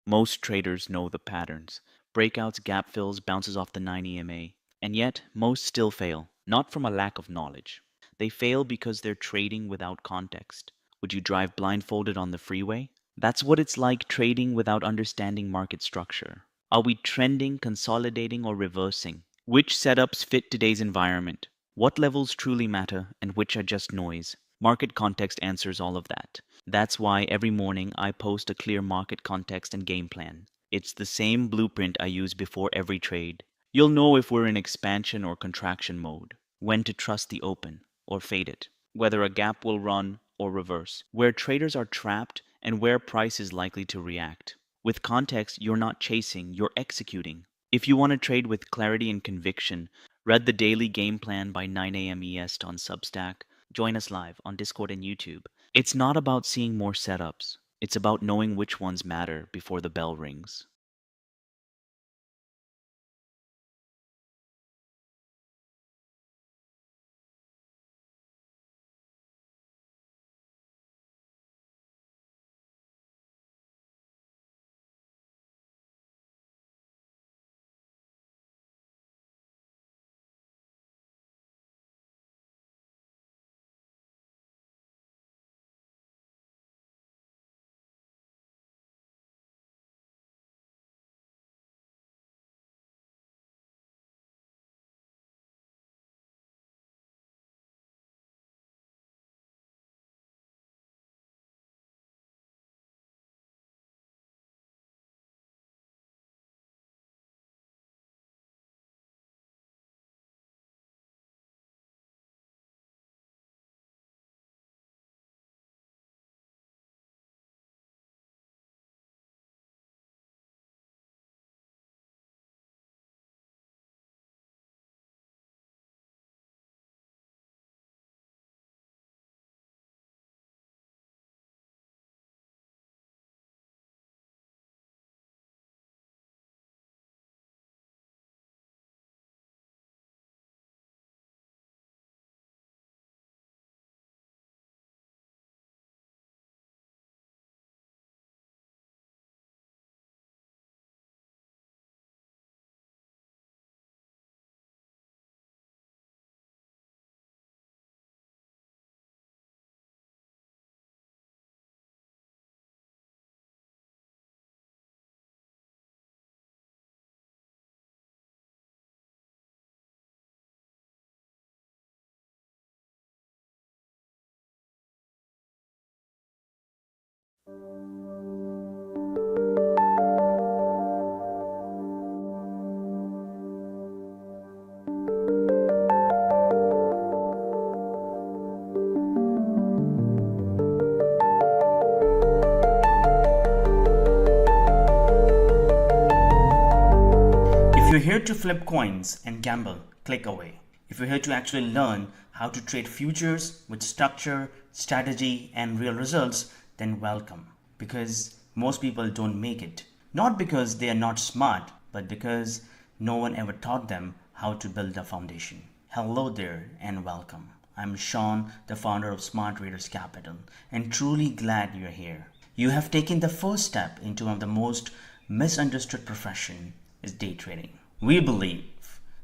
Most traders know the patterns. Breakouts, gap fills, bounces off the 9 EMA. And yet, most still fail, not from a lack of knowledge. They fail because they're trading without context. Would you drive blindfolded on the freeway? That's what it's like trading without understanding market structure. Are we trending, consolidating, or reversing? Which setups fit today's environment? What levels truly matter and which are just noise? Market context answers all of that. That's why every morning I post a clear market context and game plan. It's the same blueprint I use before every trade. You'll know if we're in expansion or contraction mode, when to trust the open or fade it, whether a gap will run or reverse, where traders are trapped and where price is likely to react. With context, you're not chasing, you're executing. If you want to trade with clarity and conviction, read the daily game plan by 9 AM EST on Substack. Join us live on Discord and YouTube. It's not about seeing more setups. It's about knowing which ones matter before the bell rings. If you're here to flip coins and gamble, click away. If you're here to actually learn how to trade futures with structure, strategy, and real results, then welcome. Because most people don't make it. Not because they are not smart, but because no one ever taught them how to build a foundation. Hello there and welcome. I'm Sean, the founder of Smart Traders Capital, and truly glad you're here. You have taken the first step into one of the most misunderstood profession is day trading. We believe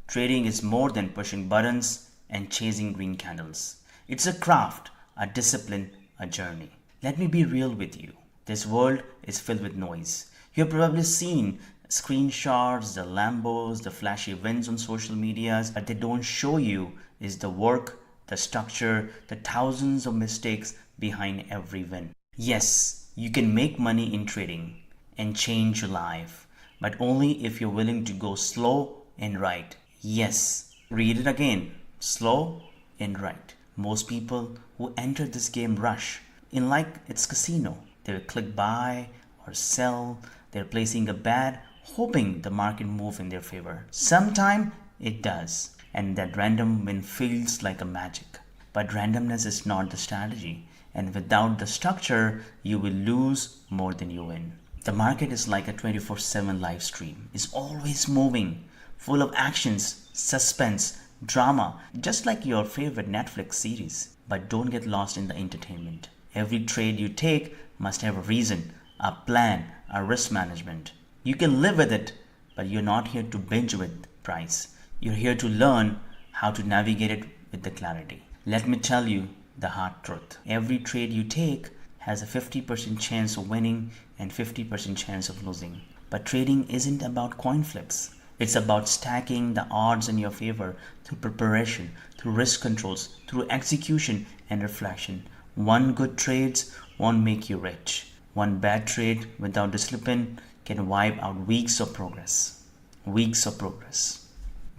trading is more than pushing buttons and chasing green candles. It's a craft, a discipline, a journey. Let me be real with you. This world is filled with noise. You have probably seen screenshots, the Lambos, the flashy wins on social medias, but they don't show you is the work, the structure, the thousands of mistakes behind every win. Yes, you can make money in trading and change your life, but only if you're willing to go slow and right. Yes, read it again. Slow and right. Most people who enter this game rush in like it's casino. They will click buy or sell. They're placing a bet, hoping the market move in their favor. Sometime it does, and that random win feels like a magic. But randomness is not the strategy, and without the structure, you will lose more than you win. The market is like a 24/7 live stream. It's always moving, full of actions, suspense, drama, just like your favorite Netflix series. But don't get lost in the entertainment. Every trade you take must have a reason, a plan, a risk management. You can live with it, but you're not here to binge with price. You're here to learn how to navigate it with the clarity. Let me tell you the hard truth. Every trade you take has a 50% chance of winning and 50% chance of losing. But trading isn't about coin flips. It's about stacking the odds in your favor through preparation, through risk controls, through execution and reflection. One good trade won't make you rich. One bad trade without discipline can wipe out weeks of progress. Weeks of progress.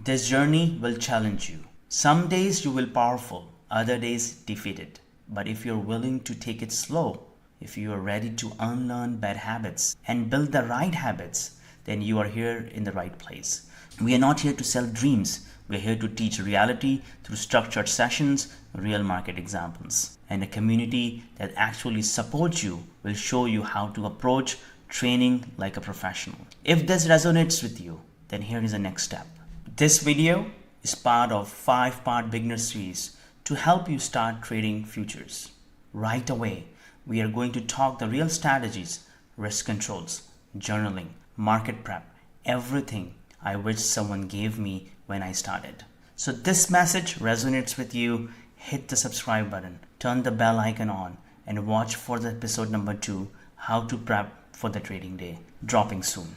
This journey will challenge you. Some days you will powerful, other days defeated. But if you're willing to take it slow, if you are ready to unlearn bad habits and build the right habits, then you are here in the right place. We are not here to sell dreams. We are here to teach reality through structured sessions, real market examples. And a community that actually supports you will show you how to approach training like a professional. If this resonates with you, then here is the next step. This video is part of 5-part beginner series to help you start trading futures. Right away, we are going to talk the real strategies, risk controls, journaling, market prep, everything I wish someone gave me when I started. So this message resonates with you, hit the subscribe button, turn the bell icon on, and watch for the episode number 2, how to prep for the trading day, dropping soon.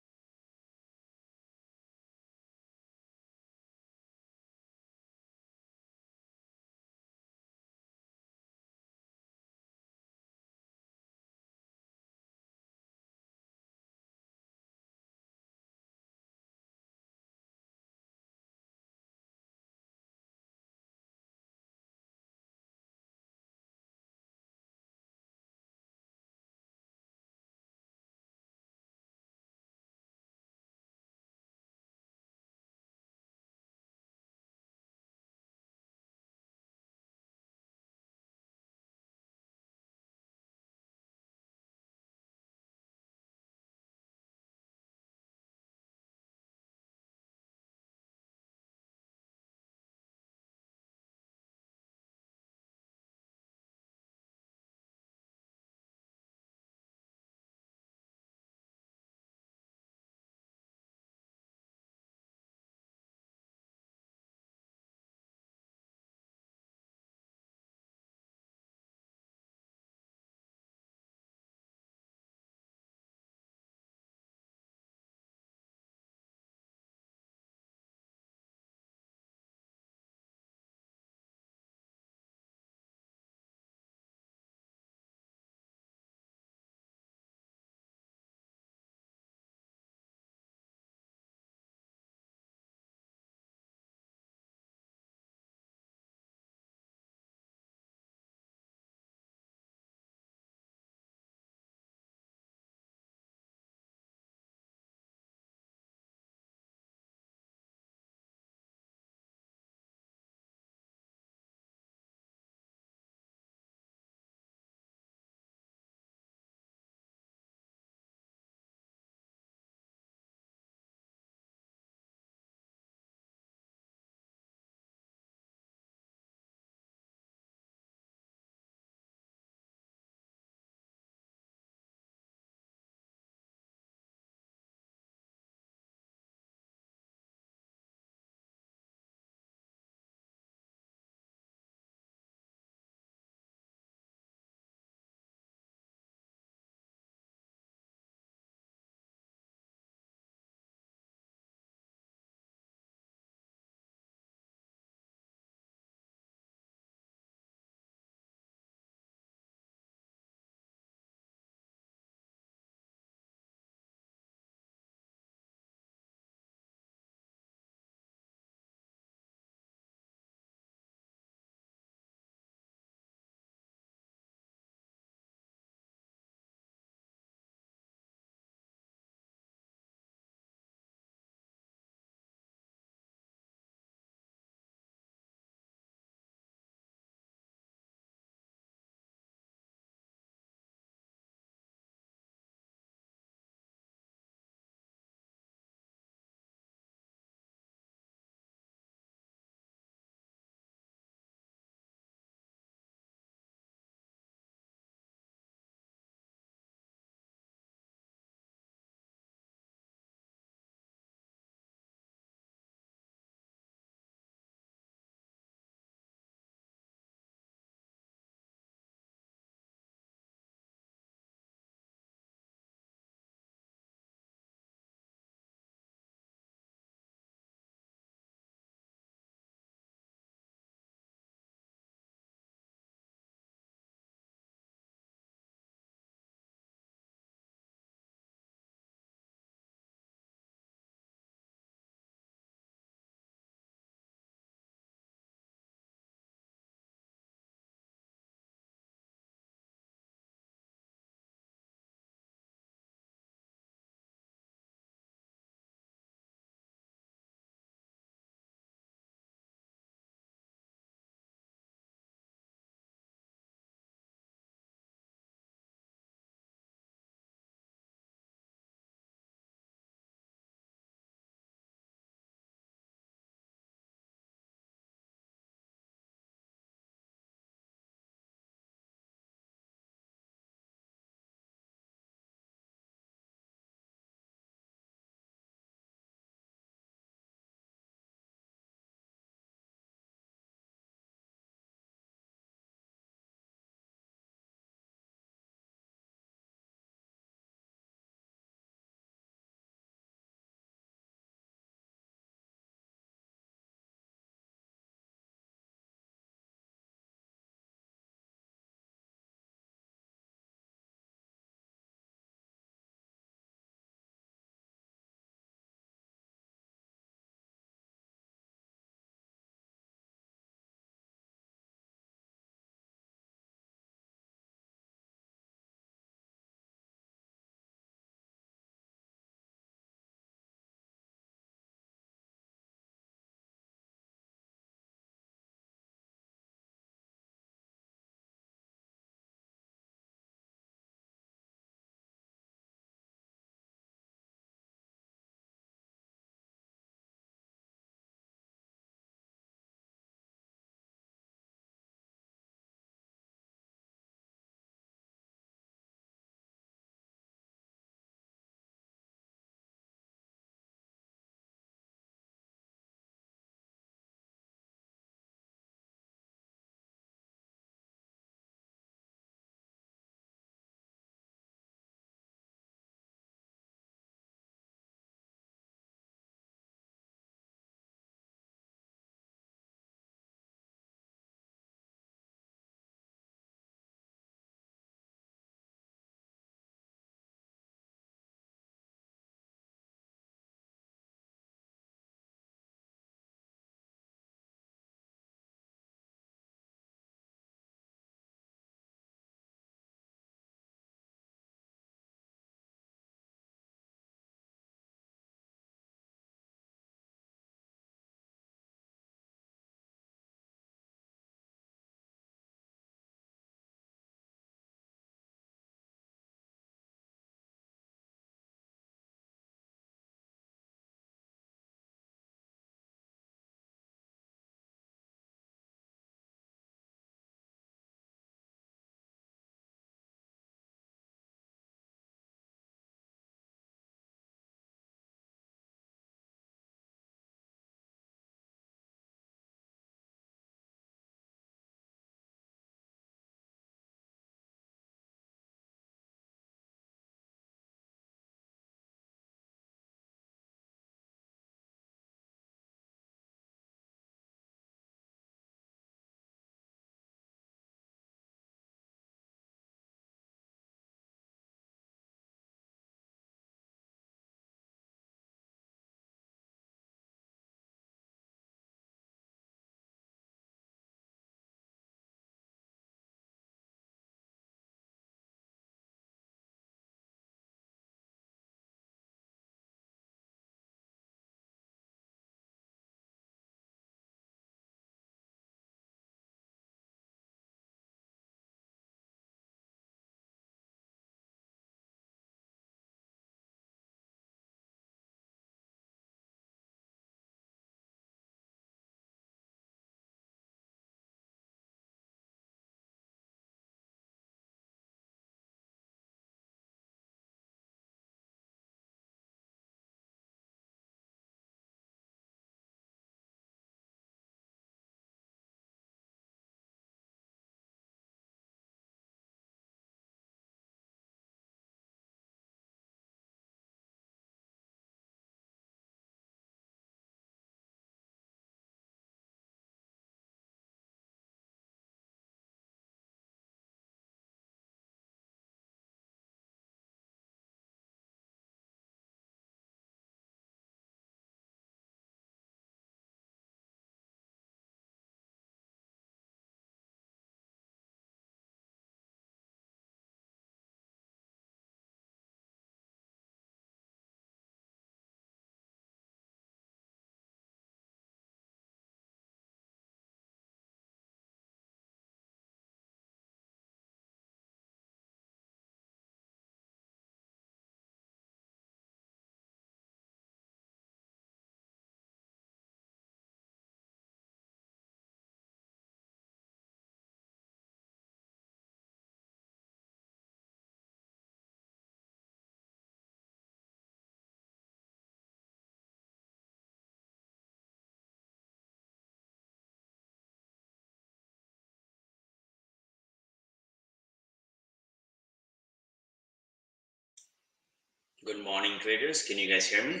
Good morning, traders. Can you guys hear me?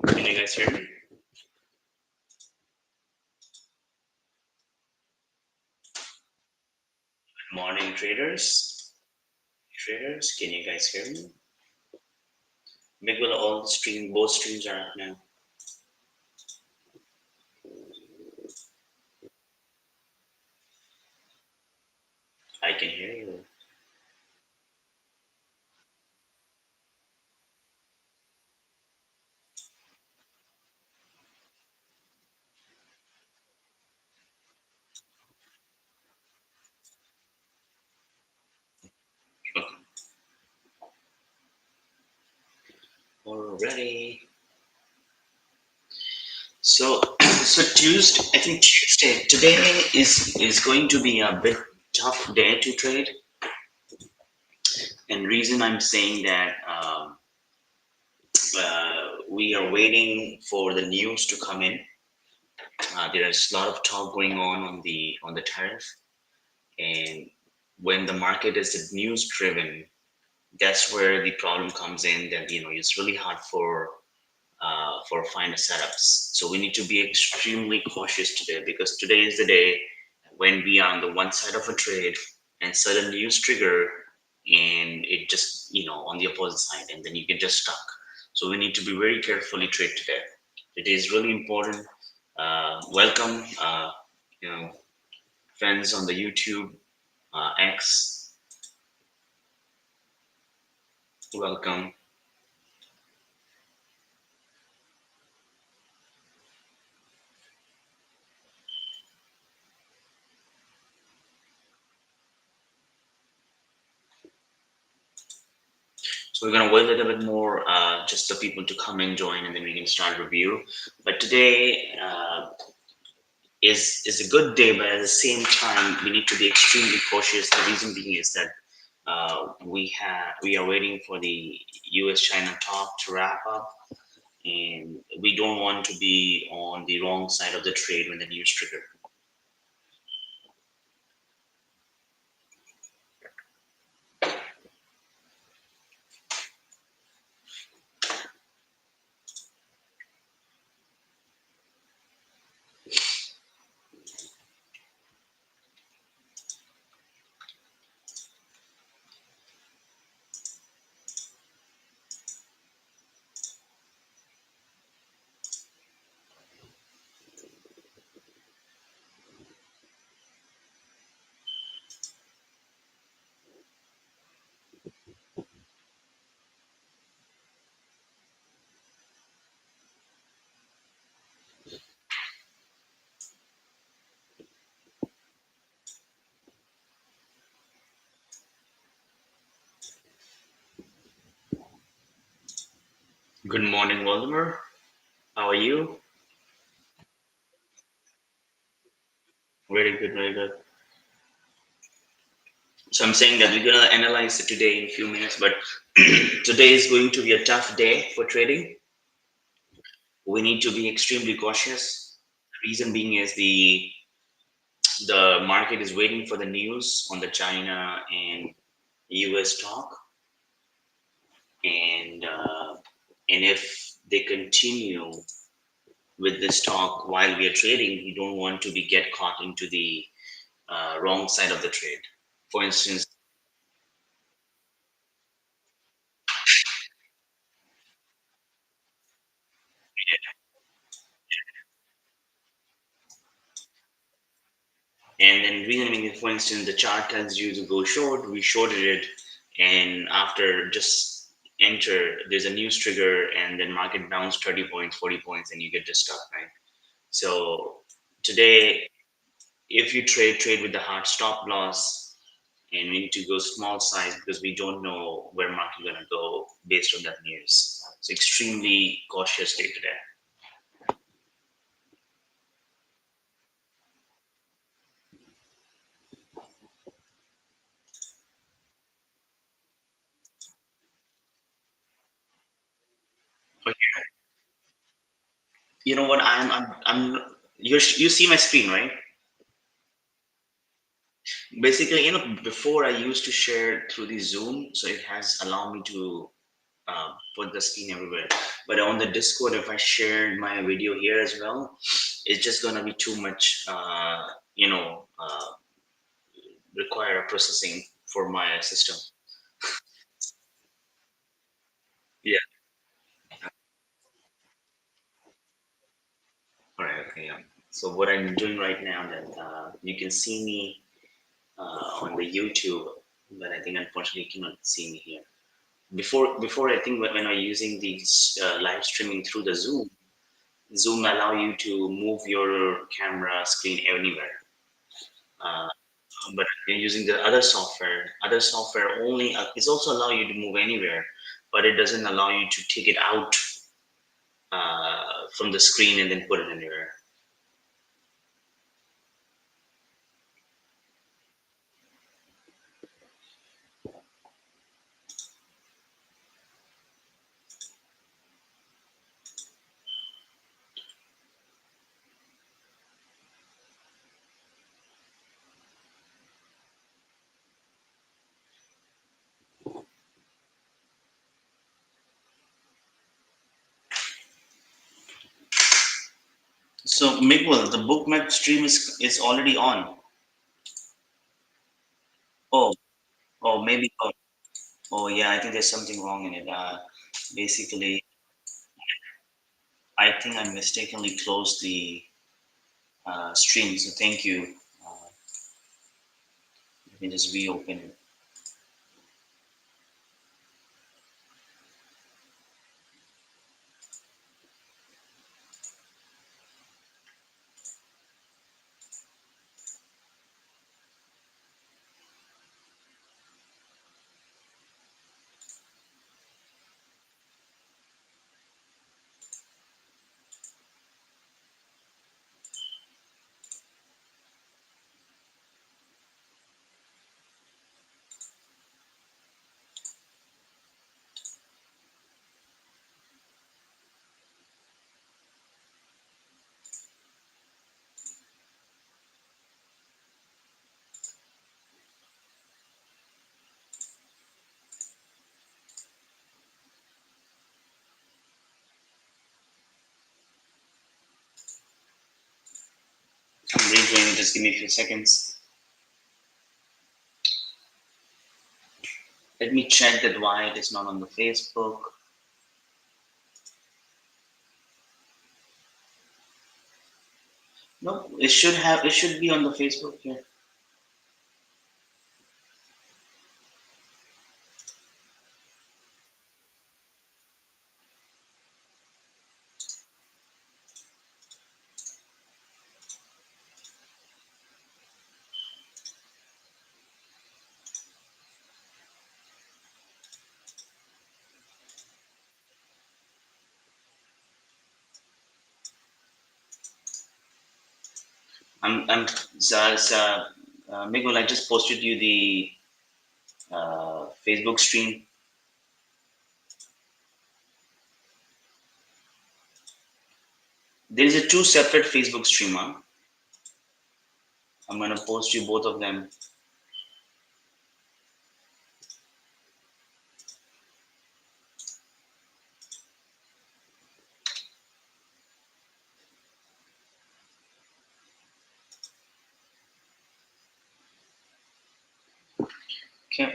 Can you guys hear me? Good morning, traders. Traders, can you guys hear me? Miguel, all both streams are up now. I can hear you. Already. So, so Tuesday. I think Tuesday today is going to be a bit tough day to trade, and reason I'm saying that we are waiting for the news to come in. There is a lot of talk going on the tariff, and when the market is news driven, that's where the problem comes in. That it's really hard for finer setups. So we need to be extremely cautious today because today is the day when we are on the one side of a trade and sudden news trigger and it just on the opposite side and then you get just stuck. So we need to be very carefully trade today. It is really important. Welcome, you know, friends on the YouTube X. Welcome. So we're gonna wait a little bit more, just the people to come and join, and then we can start review. But today is a good day, but at the same time, we need to be extremely cautious. The reason being is that we are waiting for the U.S. China talk to wrap up, and we don't want to be on the wrong side of the trade when the news trigger. Good morning, Waldemar. How are you? Very good, very good. So I'm saying that we're gonna analyze it today in a few minutes, but today is going to be a tough day for trading. We need to be extremely cautious. The reason being is the market is waiting for the news on the China and US talk, and if they continue with this talk while we are trading, we don't want to be get caught into the wrong side of the trade. For instance, and then reason being, for instance, the chart tells you to go short, we shorted it, and after just enter, there's a news trigger, and then market bounce 30 points, 40 points, and you get just stuck, right? So today, if you trade with the hard stop loss, and we need to go small size because we don't know where market gonna go based on that news. So extremely cautious day today. You know what? I'm. You see my screen, right? Basically, before I used to share through the Zoom, so it has allowed me to put the screen everywhere. But on the Discord, if I shared my video here as well, it's just gonna be too much. Require a processing for my system. Yeah. All right. Okay. Yeah. So what I'm doing right now, that you can see me on the YouTube, but I think unfortunately you cannot see me here. Before I think when I'm using the live streaming through the Zoom allow you to move your camera screen anywhere. Uh, but using the other software only is also allow you to move anywhere, but it doesn't allow you to take it out from the screen and then put it anywhere. So Miguel, the bookmap stream is already on. Oh, oh, maybe. Oh, yeah. I think there's something wrong in it. Basically, I think I mistakenly closed the stream. So thank you. Uh, Let me just reopen it. I'm rejoining. Just give me a few seconds. Let me check that why it is not on the Facebook. No, it should have. It should be on the Facebook here. I'm Miguel. I just posted you the Facebook stream. There is a two separate Facebook stream. Huh? I'm gonna post you both of them. Okay.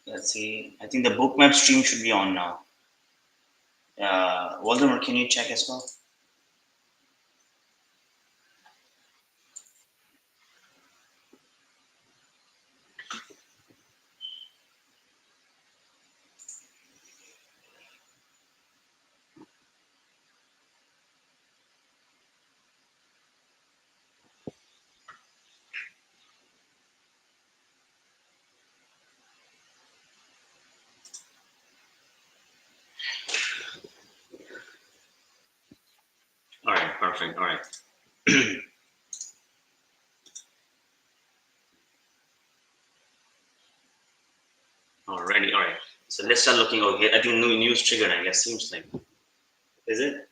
Let's see. I think the bookmap stream should be on now. Waldemar, can you check as well? All right. Perfect. All right. Alrighty. All right. So let's start looking over here. I think new news triggered. I guess seems like, is it?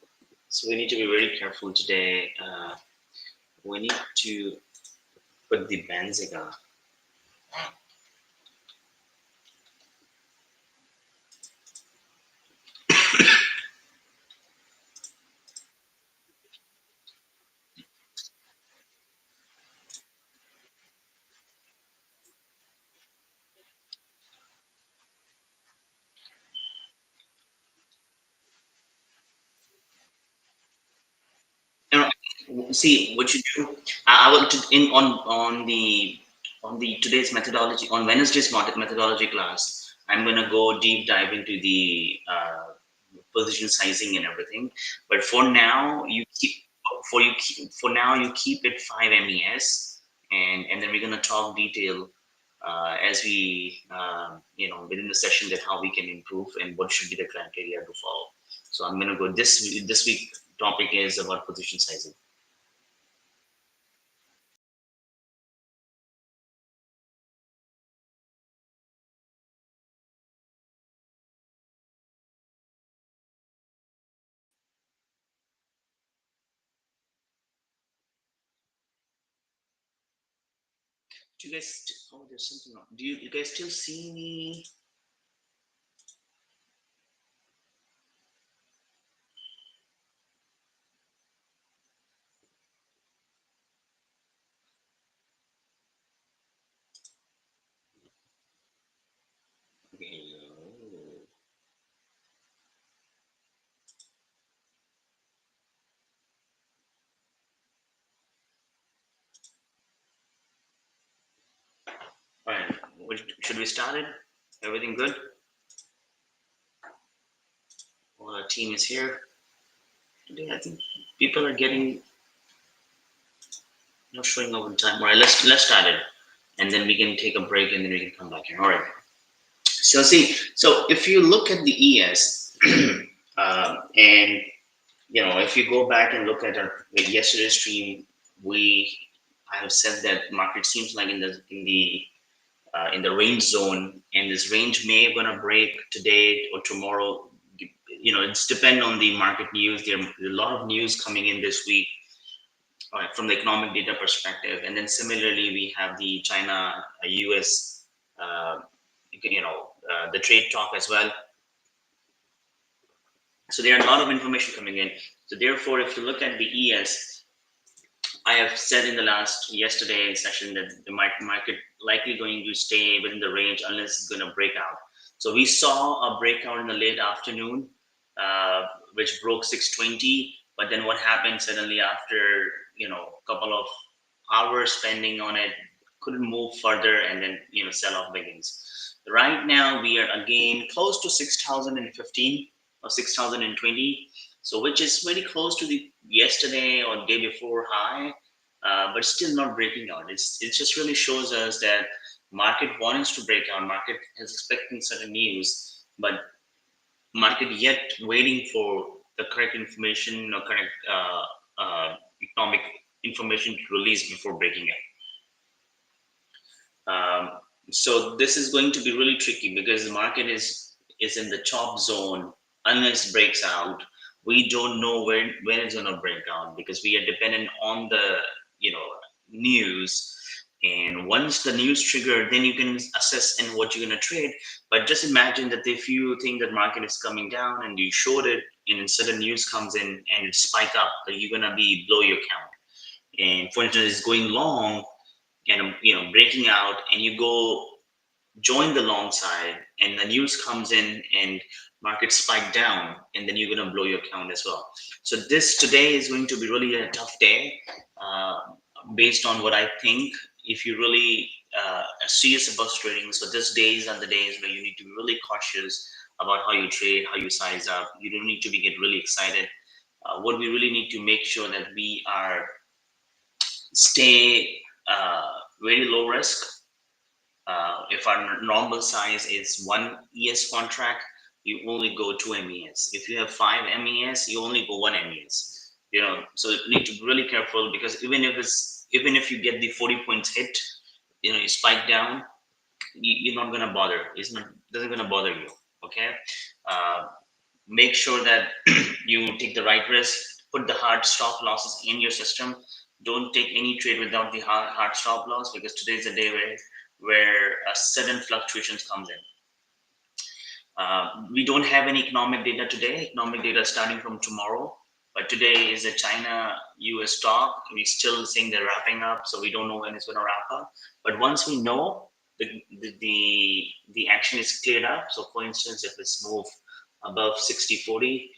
So we need to be very careful today. We need to put the Benziga. You know, see what you do. I will in on the today's methodology on Wednesday's methodology class. I'm gonna go deep dive into the position sizing and everything. But for now, you keep for now you keep it 5 MES, and then we're gonna talk detail as we within the session that how we can improve and what should be the criteria to follow. So I'm gonna go this week topic is about position sizing. Do you guys? Oh, there's something wrong. Do you guys still see me? Okay, hello. All right. Should we start it? Everything good? All our team is here today. I think people are getting not showing up on time. All right, let's start it, and then we can take a break, and then we can come back here. All right. So see, so if you look at the ES, and if you go back and look at our yesterday's stream, we I have said that market seems like in the range zone, and this range may gonna break today or tomorrow. It's depend on the market news. There are a lot of news coming in this week from the economic data perspective, and then similarly we have the China, US, uh, the trade talk as well. So there are a lot of information coming in. So therefore, if you look at the ES, I have said in the last yesterday session that the market likely going to stay within the range unless it's going to break out. So we saw a breakout in the late afternoon, which broke 620. But then what happened suddenly after a couple of hours spending on it, couldn't move further, and then sell off begins. Right now we are again close to 6,015 or 6,020, so which is very close to the yesterday or day before high, but still not breaking out. It just really shows us that market wants to break out. Market is expecting certain news, but market yet waiting for the correct information or correct economic information to release before breaking out. So this is going to be really tricky because the market is in the chop zone unless it breaks out. We don't know when it's going to break out because we are dependent on the news. And once the news triggered, then you can assess and what you're going to trade. But just imagine that if you think that market is coming down and you short it, and sudden news comes in and it spike up, that you're going to be below your count. And for instance, it's going long and breaking out, and you go join the long side, and the news comes in and market spike down, and then you're going to blow your count as well. So this today is going to be really a tough day, uh, based on what I think. If you really are serious about trading, so these days are the days where you need to be really cautious about how you trade, how you size up. You don't need to be get really excited. What we really need to make sure that we are stay very low risk. If our normal size is one ES contract, you only go 2 MES. If you have 5 MES, you only go 1 MES. So you need to be really careful because even if you get the 40 points hit, you spike down, you're not gonna bother. It's not doesn't gonna bother you. Okay, uh, make sure that you take the right risk. put the hard stop losses in your system. Don't take any trade without the hard stop loss, because today is a day where sudden fluctuations comes in. We don't have any economic data today. Economic data starting from tomorrow, but today is a China US talk. We still think they're wrapping up, so we don't know when it's going to wrap up. But once we know, the action is cleared up. So for instance, if it's moved above 60.40,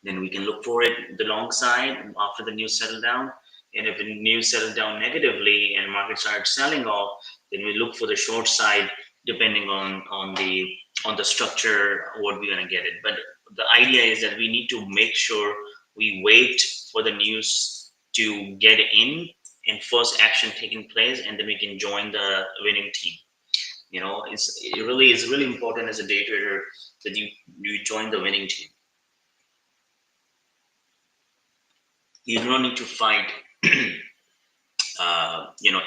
then we can look for it the long side after the news settle down. And if the news settle down negatively and market starts selling off, then we look for the short side, depending on the structure what we're going to get it. But the idea is that we need to make sure we wait for the news to get in and first action taking place, and then we can join the winning team. It really important as a day trader that you join the winning team. You do not need to fight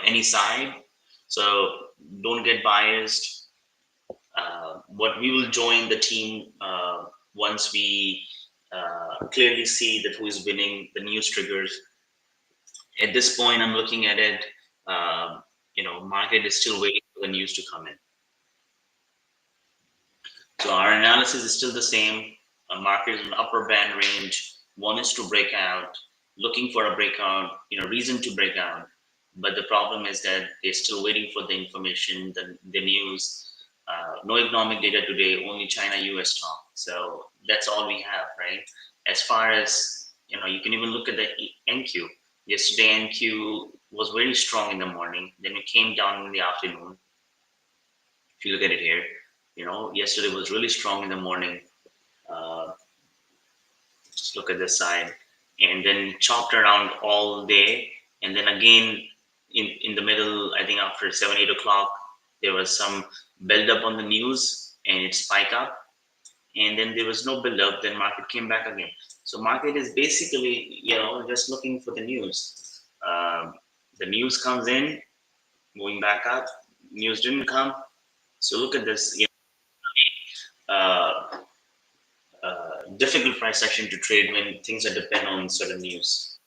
any side, so don't get biased. What we will join the team once we clearly see that who is winning the news triggers. At this point, I'm looking at it, market is still waiting for the news to come in. So our analysis is still the same. A market is an upper band range. One is to break out, looking for a breakout, reason to break out. But the problem is that they're still waiting for the information, the news. No economic data today, only China US talk. So that's all we have, right? As far as, you can even look at the NQ. Yesterday, NQ was very strong in the morning. Then it came down in the afternoon. If you look at it here, yesterday was really strong in the morning. Uh, just look at this side, and then chopped around all day, and then again in the middle. I think after 7-8 o'clock, there was some build up on the news, and it spiked up, and then there was no build up. Then market came back again. So market is basically just looking for the news. The news comes in, going back up. News didn't come. So look at this. Uh, Difficult price action to trade when things are depend on certain news.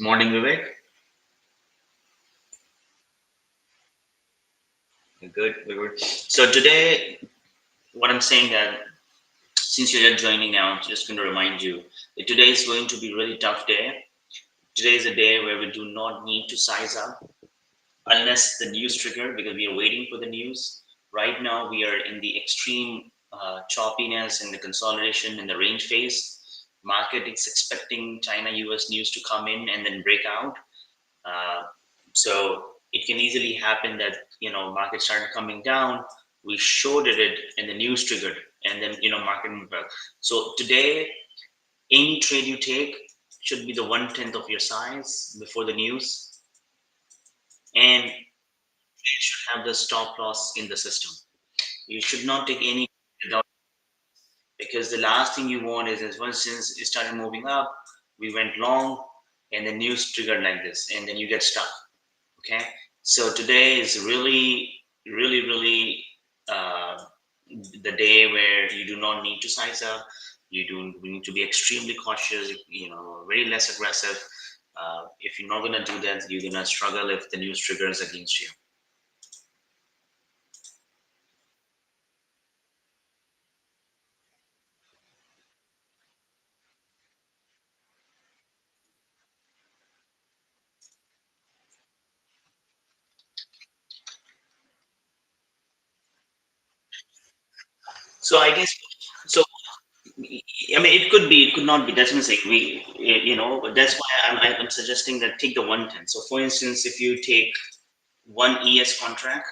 Morning, Vivek. Good, good. So today, what I'm saying that since you're just joining now, just going to remind you that today is going to be a really tough day. Today is a day where we do not need to size up unless the news trigger, because we are waiting for the news. Right now, we are in the extreme choppiness and the consolidation in the range phase. Market is expecting China US news to come in and then break out. Uh, so it can easily happen that market started coming down. We showed it, and the news triggered, and then market moved back. So today, any trade you take should be the 1/10 of your size before the news, and you should have the stop loss in the system. You should not take any without, because the last thing you want is once since it started moving up, we went long, and the news triggered like this, and then you get stuck. Okay, so today is really uh, the day where you do not need to size up. We need to be extremely cautious, very less aggressive. If you're not going to do that, you're going to struggle if the news triggers against you. So I guess, so I mean, it could be, it could not be. That's what I'm saying. That's why I'm suggesting that take the 1/10. So for instance, if you take one ES contract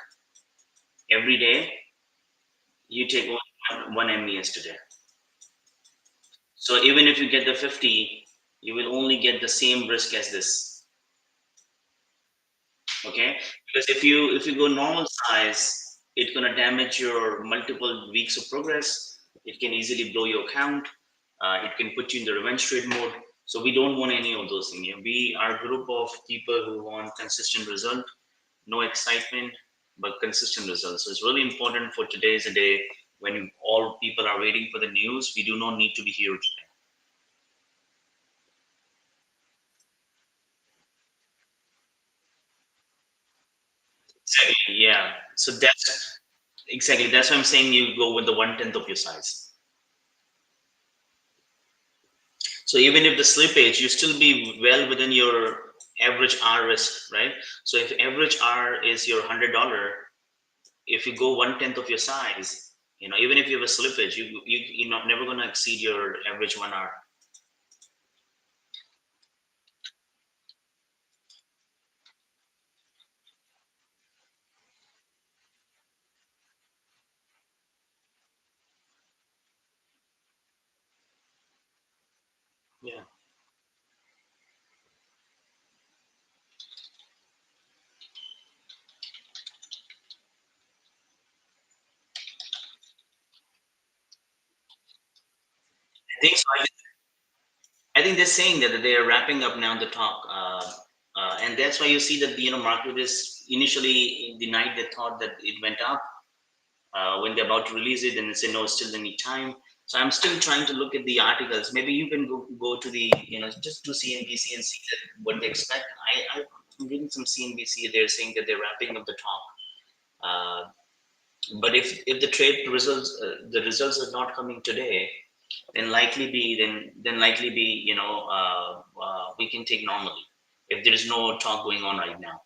every day, you take one MES today. So even if you get the 50, you will only get the same risk as this. Okay, because if you go normal size, it's gonna damage your multiple weeks of progress. It can easily blow your account. It can put you in the revenge trade mode. So we don't want any of those things. We are a group of people who want consistent result, no excitement, but consistent results. So it's really important for today's a day when all people are waiting for the news, we do not need to be here today. Exactly. Yeah. So that's why I'm saying you go with the 1/10 of your size. So even if the slippage, you still be well within your average R risk, right? So if average R is your $100, if you go 1/10 of your size, even if you have a slippage, you're not never gonna exceed your average 1 R. Yeah. I think so. I think they're saying that they are wrapping up now the talk, and that's why you see that the market is initially the night they thought that it went up. When they're about to release it, then they say no, still they need time. So I'm still trying to look at the articles. Maybe you can go to the just to CNBC and see that what they expect. I'm reading some CNBC. They're saying that they're wrapping up the talk. Uh, but if the results are not coming today, then likely be we can take normally if there is no talk going on right now.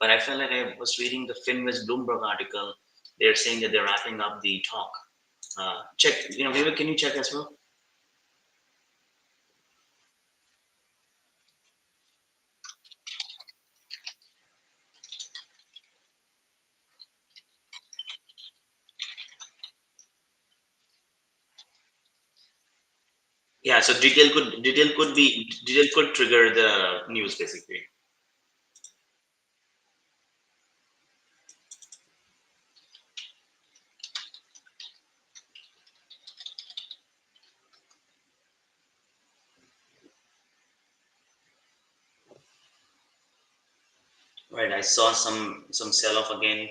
But I felt like I was reading the Finwest Bloomberg article. They're saying that they're wrapping up the talk. Check, Vivek, can you check as well? Yeah, so detail could trigger the news basically. Right, I saw some sell off again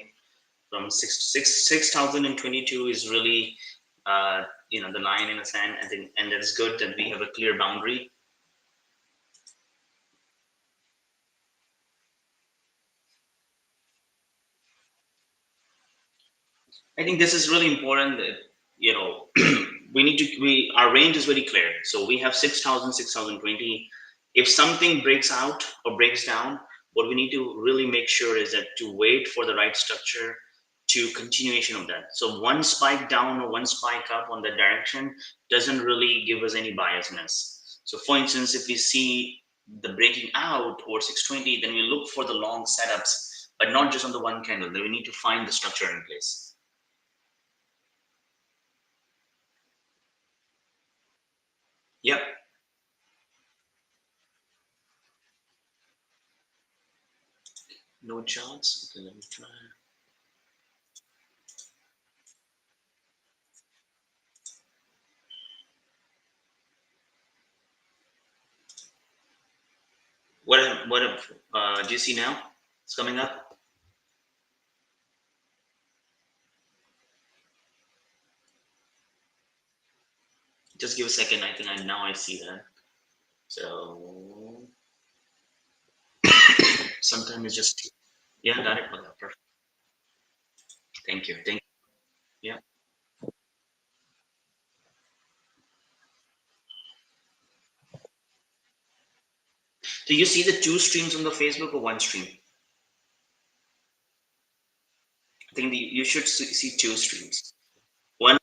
from 6,022 is really the line in the sand. I think, and that's good that we have a clear boundary. I think this is really important that we our range is very clear. So we have 6,000, 6,020. If something breaks out or breaks down, what we need to really make sure is that to wait for the right structure to continuation of that. So one spike down or one spike up on that direction doesn't really give us any biasness. So for instance, if we see the breaking out or 620, then we look for the long setups, but not just on the one candle. Then we need to find the structure in place. Yep. No charts. Okay, let me try. What do you see now? It's coming up. Just give a second. I think I see that. So sometimes it's just yeah, got it. Okay, perfect. Thank you. Thank you. Yeah. So you see the two streams on the Facebook or one stream? I think you should see two streams. One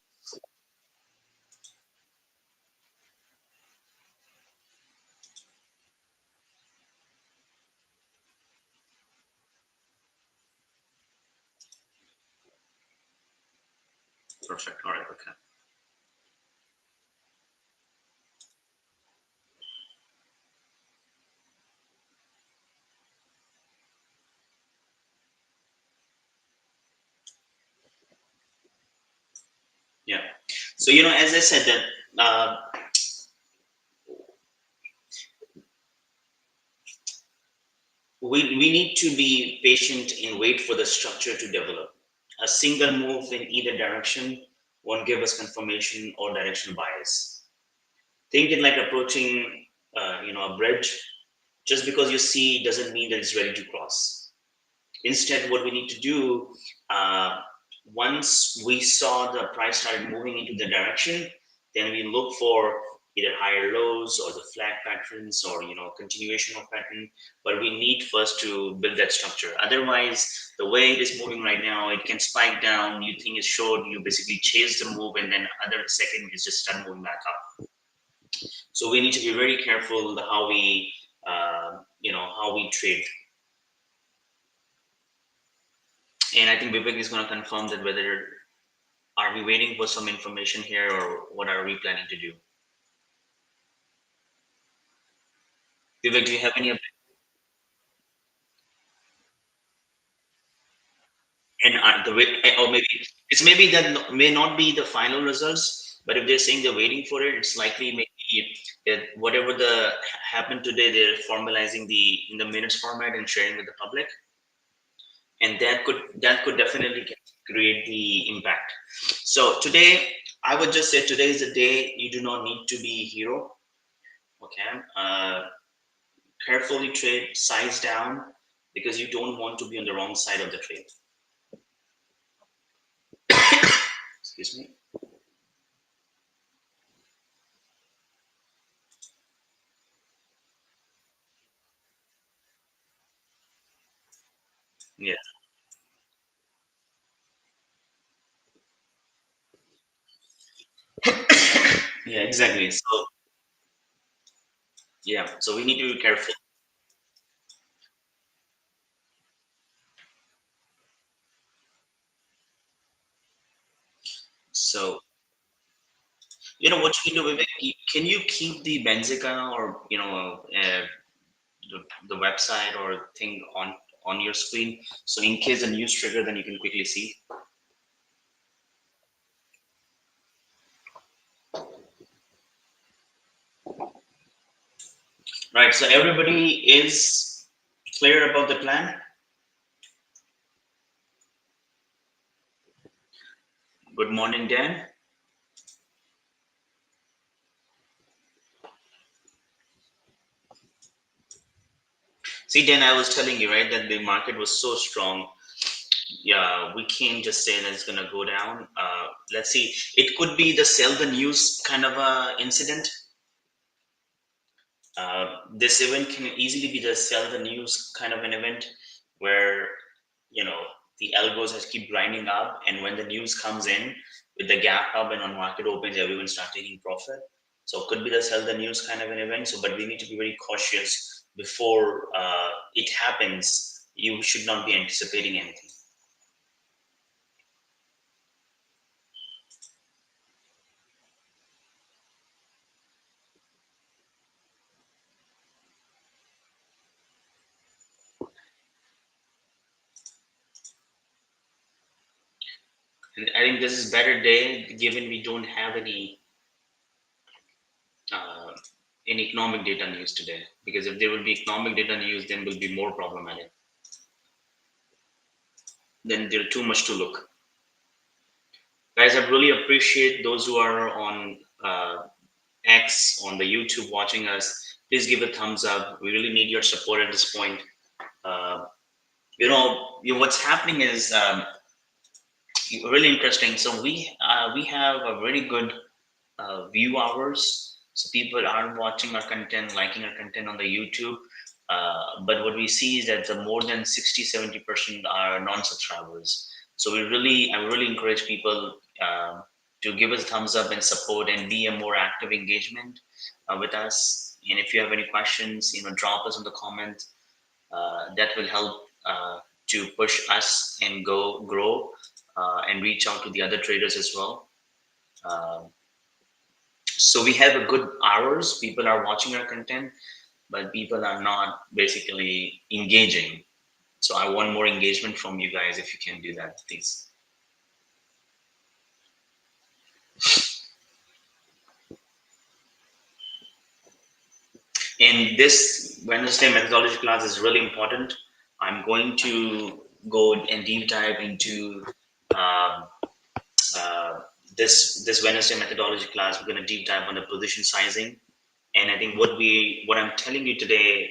perfect. All right. Okay. Yeah. So as I said that we need to be patient and wait for the structure to develop. A single move in either direction won't give us confirmation or directional bias. Think it like approaching, a bridge. Just because you see doesn't mean that it's ready to cross. Instead, what we need to do, uh, once we saw the price started moving into the direction, then we look for either higher lows or the flag patterns, or continuation of pattern. But we need first to build that structure. Otherwise, the way it is moving right now, it can spike down. You think it's short, you basically chase the move, and then other second is just start moving back up. So we need to be very careful how we trade. And I think Vivek is going to confirm that whether are we waiting for some information here, or what are we planning to do? Vivek, do you have any and or maybe it's maybe that may not be the final results, but if they're saying they're waiting for it, it's likely maybe that whatever the happened today, they're formalizing the in the minutes format and sharing with the public, and that could definitely create the impact. So today, I would just say today is the day you do not need to be a hero. Okay, carefully trade size down because you don't want to be on the wrong side of the trade. Excuse me. Yeah, yeah, exactly. So yeah, so we need to be careful. So what you can do, Vivek, can you keep the Benzica or the website or thing on your screen, so in case a news trigger, then you can quickly see. Right, so everybody is clear about the plan. Good morning, Dan. See, Dan, I was telling you, right, that the market was so strong. Yeah, we can't just say that it's going to go down. Let's see, it could be the sell the news kind of a incident. This event can easily be the sell the news kind of an event, where you know the algos has keep grinding up, and when the news comes in with the gap up and on market opens, everyone start taking profit. So it could be the sell the news kind of an event. So, but we need to be very cautious before it happens. You should not be anticipating anything. And I think this is better day, given we don't have uh, any economic data news today. Because if there will be economic data news, then will be more problematic. Then there's too much to look. Guys, I really appreciate those who are on X, on the YouTube watching us. Please give a thumbs up. We really need your support at this point. Uh, what's happening is really interesting. So we have a very good view hours. So people are watching our content, liking our content on the YouTube. But what we see is that the more than 60-70% are non-subscribers. So I really encourage people to give us a thumbs up and support and be a more active engagement with us. And if you have any questions, drop us in the comment. That will help to push us and go grow and reach out to the other traders as well. Uh, so we have a good hours. People are watching our content, but people are not basically engaging. So I want more engagement from you guys. If you can do that, please. And this Wednesday methodology class is really important. I'm going to go and deep dive into uh, uh, This Wednesday methodology class, we're going to deep dive on the position sizing. And I think what I'm telling you today,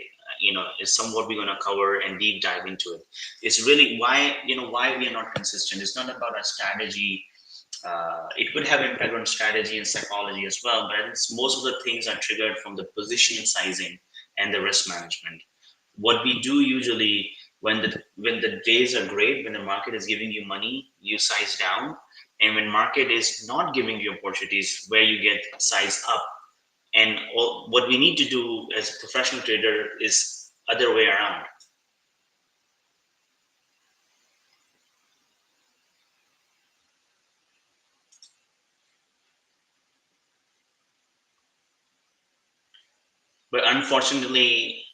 is somewhat we're going to cover and deep dive into it. It's really why we are not consistent. It's not about our strategy. It could have impact on strategy and psychology as well, but I think most of the things are triggered from the position sizing and the risk management. What we do usually, when the days are great, when the market is giving you money, you size down, and when market is not giving you opportunities, where you get size up. And what we need to do as a professional trader is other way around. But unfortunately,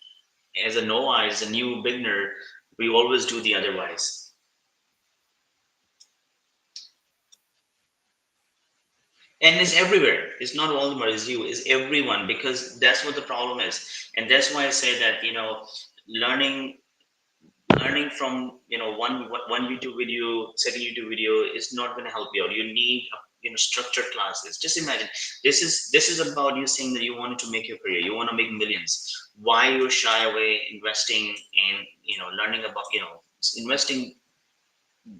as a novice, a new beginner, we always do the otherwise. And it's everywhere. It's not Walmart, it's you, it's everyone, because that's what the problem is. And that's why I say that, learning learning from one YouTube video, second YouTube video is not going to help you out. You need structured classes. Just imagine, this is about you saying that you wanted to make your career, you want to make millions. Why you shy away investing and learning about investing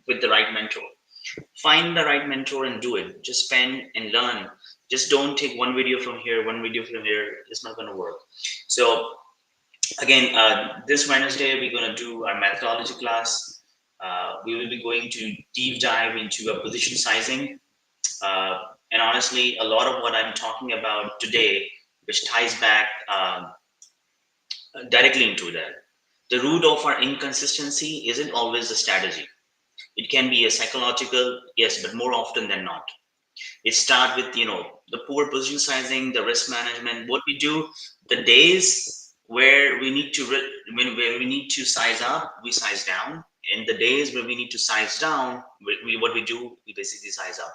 with the right mentor? Find the right mentor and do it. Just spend and learn. Just don't take one video from here, one video from here. It's not going to work. So again, this Wednesday we're going to do our methodology class. We will be going to deep dive into a position sizing. And honestly, a lot of what I'm talking about today, which ties back directly into that. The root of our inconsistency isn't always the strategy. It can be a psychological, yes, but more often than not. It starts with the poor position sizing, the risk management. What we do, the days where we need to where we need to size up, we size down, and the days where we need to size down, what we do, we basically size up.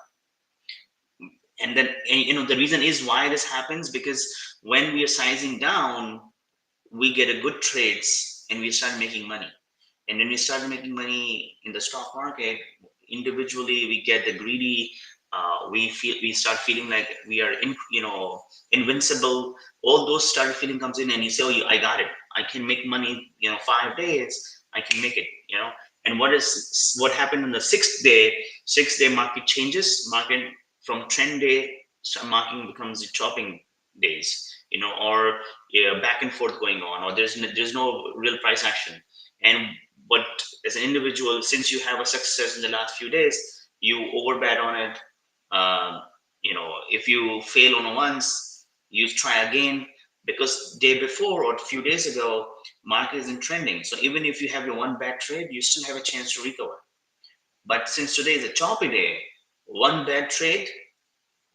And then the reason is why this happens, because when we are sizing down, we get a good trades and we start making money. And when we start making money in the stock market, individually we get the greedy. We start feeling like we are invincible. All those start feeling comes in, and you say, "Oh, I got it. I can make money. 5 days, I can make it." And what happened in the sixth day? Sixth day market changes. Market from trend day, market becomes the chopping days. Or back and forth going on, or there's no real price action. And but as an individual, since you have a success in the last few days, you overbet on it. If you fail on once, you try again, because day before or a few days ago, market isn't trending. So even if you have your one bad trade, you still have a chance to recover. But since today is a choppy day, one bad trade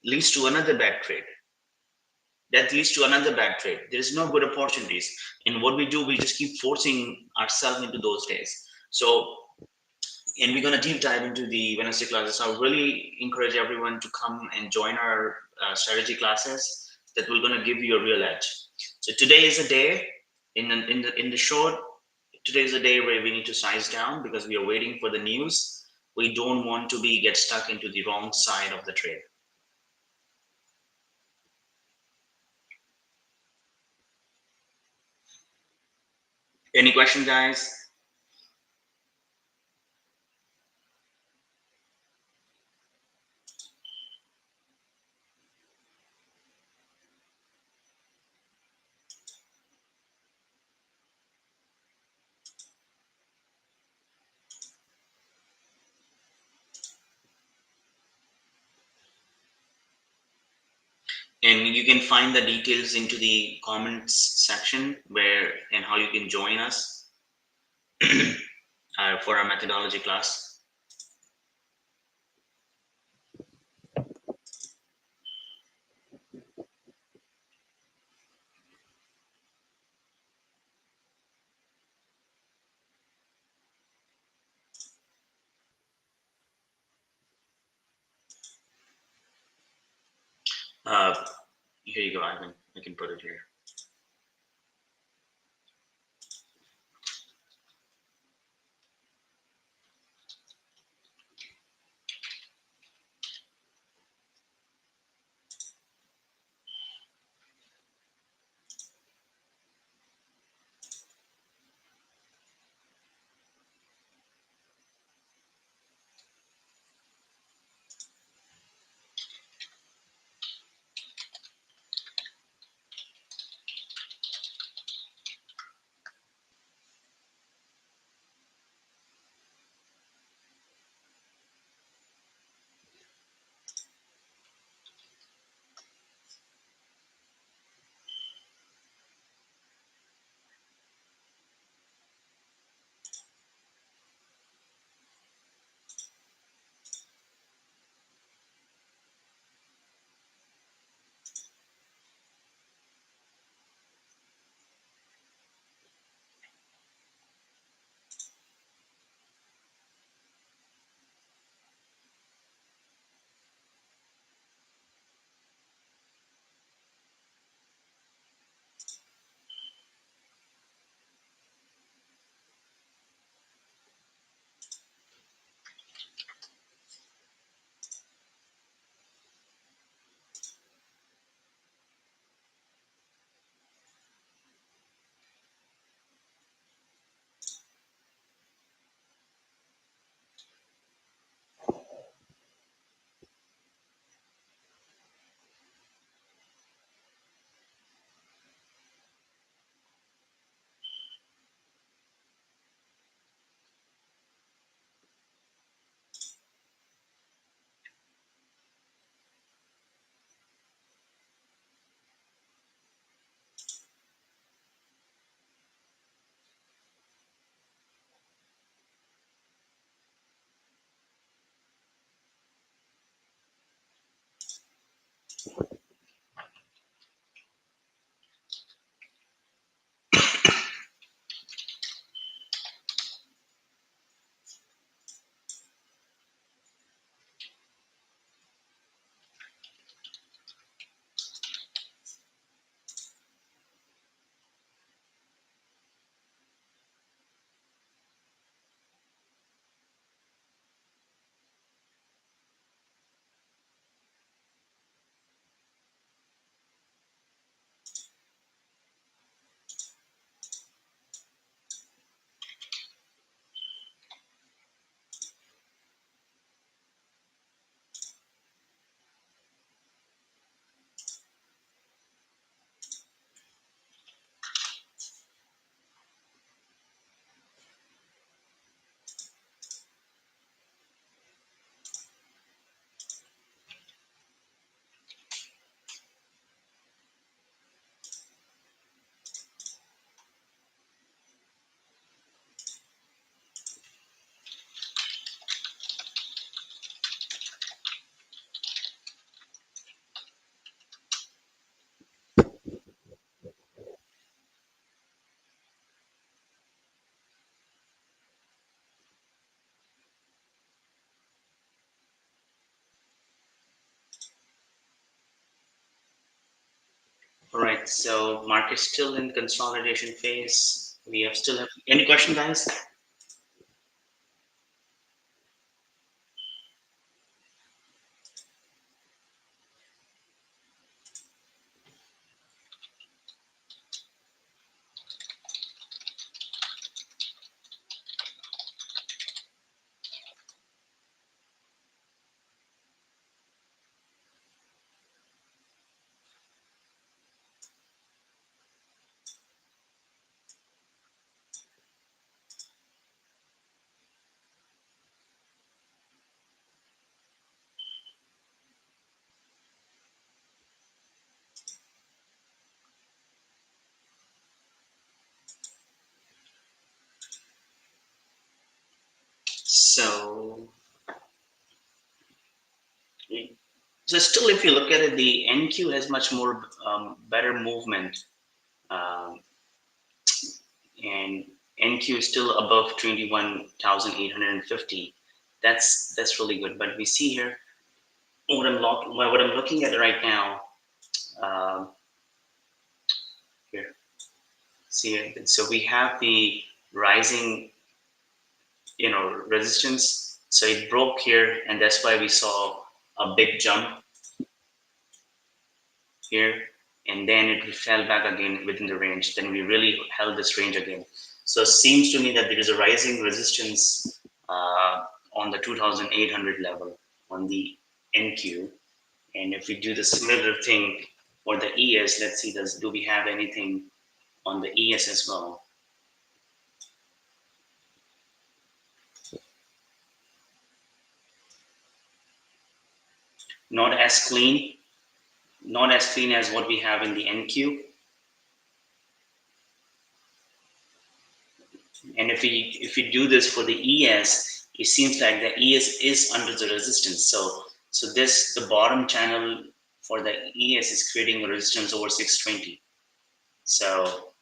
leads to another bad trade. That leads to another bad trade. There is no good opportunities. And what we do, we just keep forcing ourselves into those days. So, and we're going to deep dive into the Wednesday classes. So I really encourage everyone to come and join our strategy classes, that we're going to give you a real edge. So today is a day in the short. Today is a day where we need to size down, because we are waiting for the news. We don't want to get stuck into the wrong side of the trade. Any question, guys? And you can find the details into the comments section, where and how you can join us for our methodology class. uh, Here you go, Ivan. I can put it here. All right, so market still in consolidation phase. We have still have any question, guys? So, so still, if you look at it, the NQ has much more better movement, um, and NQ is still above 21,850. That's really good. But we see here what I'm looking at right now. Um, Here, see it. So we have the rising, resistance. So it broke here, and that's why we saw a big jump here, and then it fell back again within the range. Then we really held this range again. So it seems to me that there is a rising resistance on the 2,800 level on the NQ. And if we do the similar thing for the ES, let's see, do we have anything on the ES as well? Not as clean, not as clean as what we have in the NQ. And if we do this for the ES, it seems like the ES is under the resistance. So this the bottom channel for the ES is creating a resistance over 620. So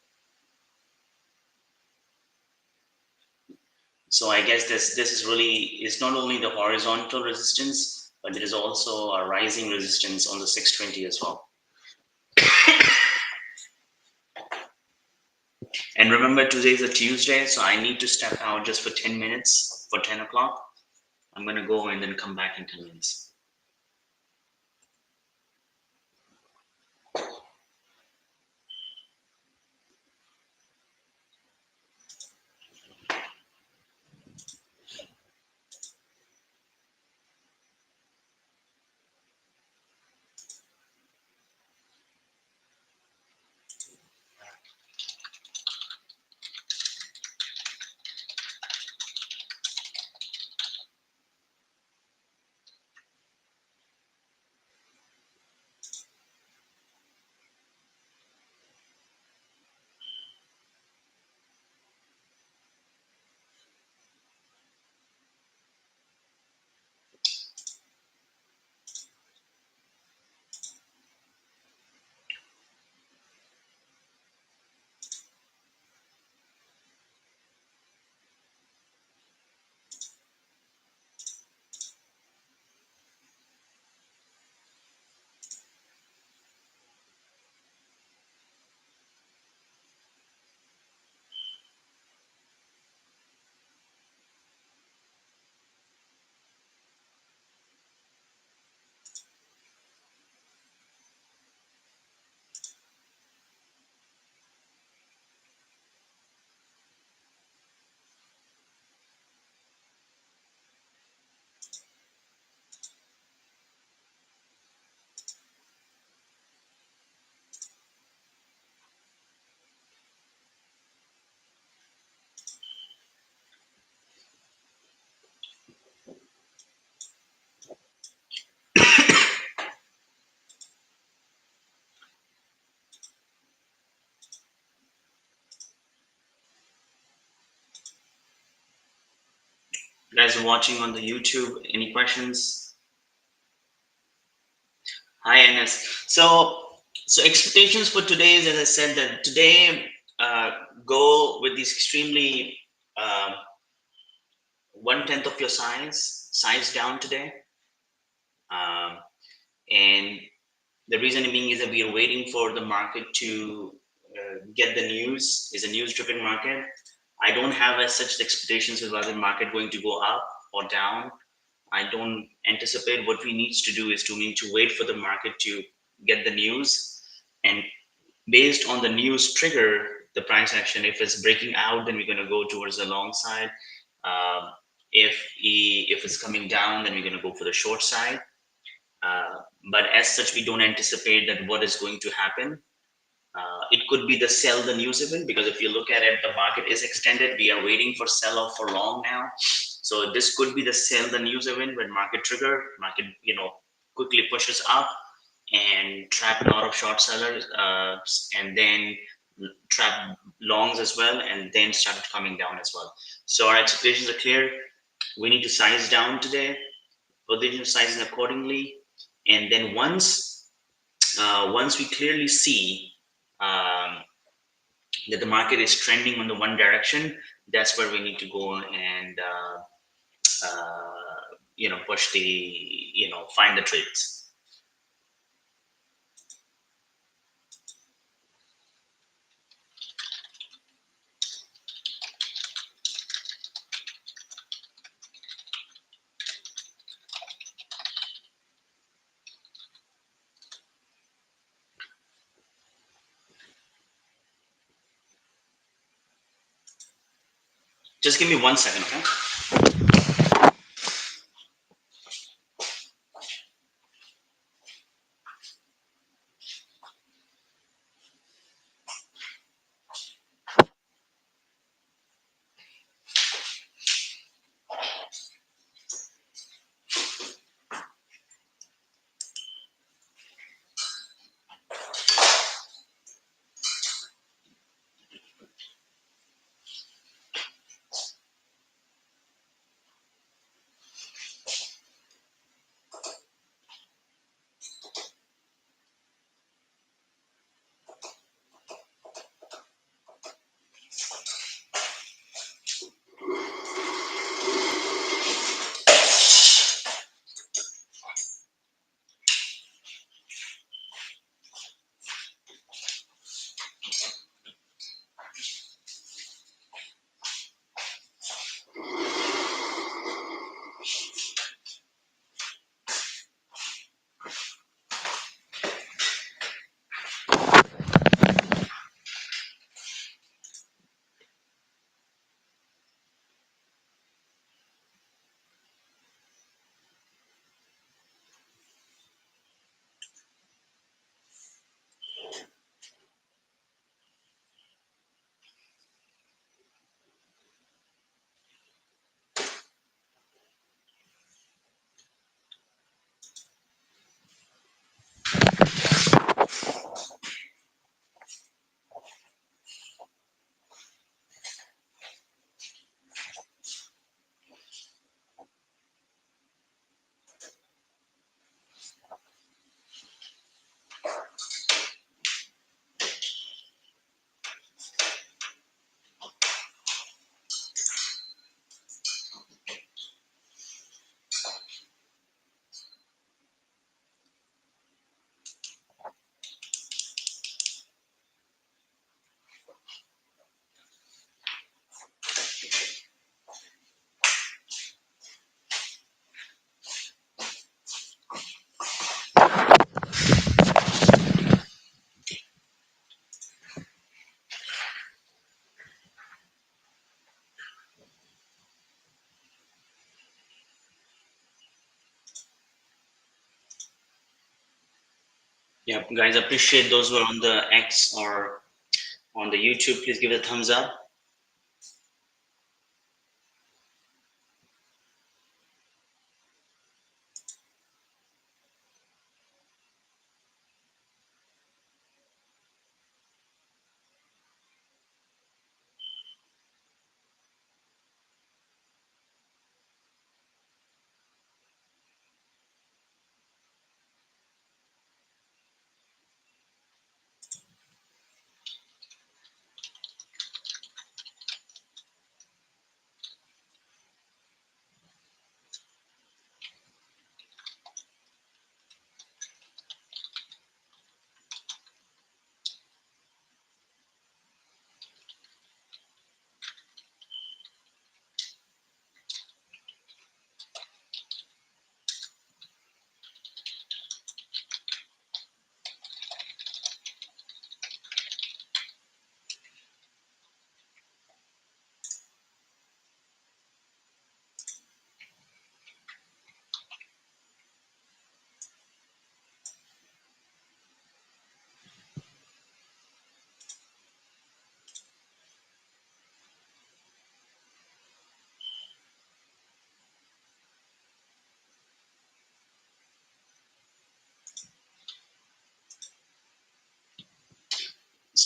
I guess this is really is not only the horizontal resistance, but there is also a rising resistance on the 620 as well. And remember, today is a Tuesday, so I need to step out just for 10 minutes for 10 o'clock. I'm going to go and then come back in 10 minutes. You guys are watching on the YouTube. Any questions? Hi, NS. So expectations for today is, as I said, that today go with this extremely uh, 1/10 of your size down today, um, and The reason being is that we are waiting for the market to get the news. Is a news driven market. I don't have as such expectations of whether the market going to go up or down. I don't anticipate. What we need to do is to need to wait for the market to get the news, and based on the news trigger the price action. If it's breaking out, then we're going to go towards the long side. Um, if it's coming down, then we're going to go for the short side. Uh, but as such, we don't anticipate that what is going to happen. It could be the sell the news event, because if you look at it, the market is extended. We are waiting for sell off for long now. So this could be the sell the news event when market trigger, market quickly pushes up and trap a lot of short sellers, and then trap longs as well, and then started coming down as well. So our expectations are clear. We need to size down today, position sizing accordingly, and then once we clearly see um, that the market is trending on the one direction, that's where we need to go and push the find the trades. Just give me 1 second, okay? Yeah, guys, appreciate those who are on the X or on the YouTube. Please give it a thumbs up.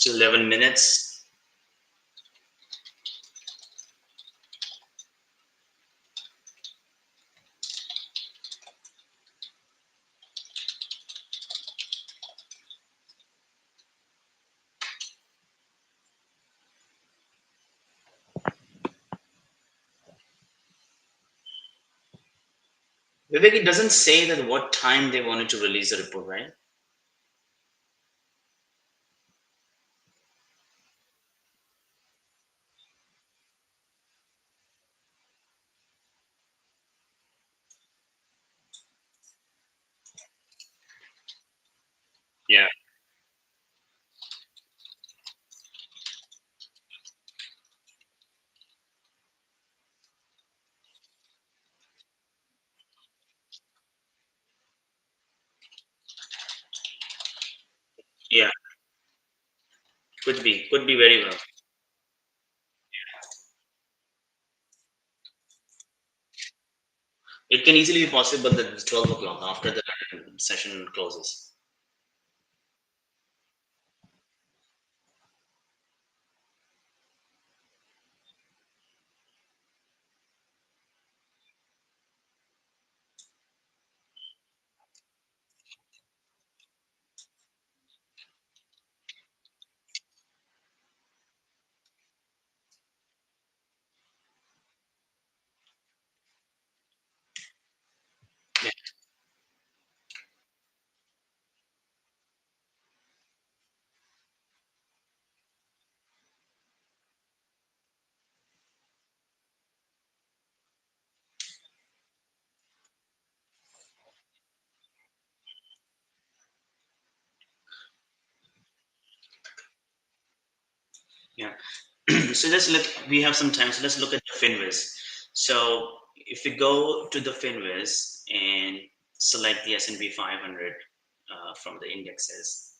Still 11 minutes. Vivek, it doesn't say that what time they wanted to release the report, right? Yeah. Yeah. Could be very well. It can easily be possible that it's 12 o'clock after the session closes. Yeah. Yeah. So we have some time. So let's look at the Finviz. So if we go to the Finviz and select the S&P 500 from the indexes,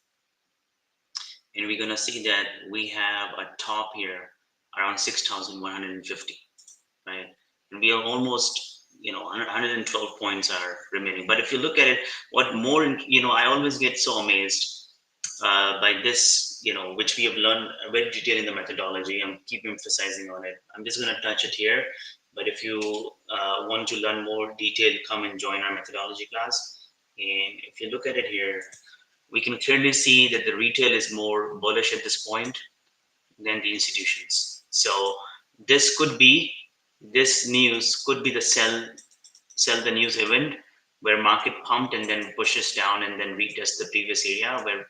and we're gonna see that we have a top here around 6,150, right? And we are almost, 112 points are remaining. But if you look at it, what more, I always get so amazed by this, which we have learned very detailed in the methodology. I'm keep emphasizing on it. I'm just going to touch it here. But if you want to learn more detail, come and join our methodology class. And if you look at it here, we can clearly see that the retail is more bullish at this point than the institutions. So this could be this news could be the sell the news event where market pumped and then pushes down and then retest the previous area where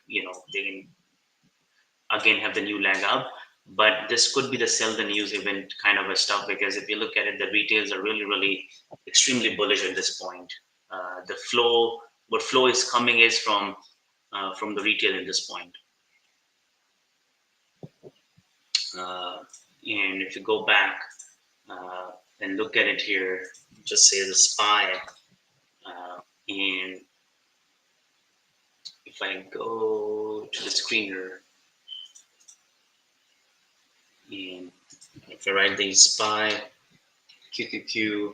they can again have the new leg up. But this could be the sell the news event kind of a stuff, because if you look at it, the retails are really extremely bullish at this point. The flow, what flow is coming is from the retail at this point. uh, and if you go back uh, and look at it here, just say the SPY, and if I go to the screener and if I write the SPY QQQ,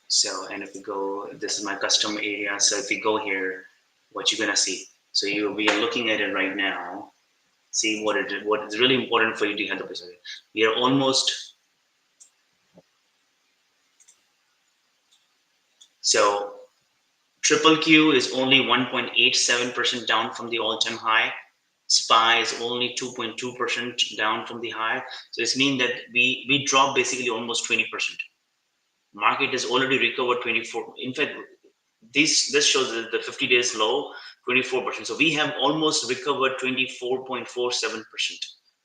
so, and if we go, this is my custom area. So if we go here, what you're gonna see. So we are looking at it right now. See what is really important for you to have the perspective. We are almost, so triple Q is only 1.87% down from the all-time high. SPY is only 2.2% down from the high. So this means that we dropped basically almost 20%. Market has already recovered 24. In fact, this shows that the 50 days low 24%. So we have almost recovered 24.47%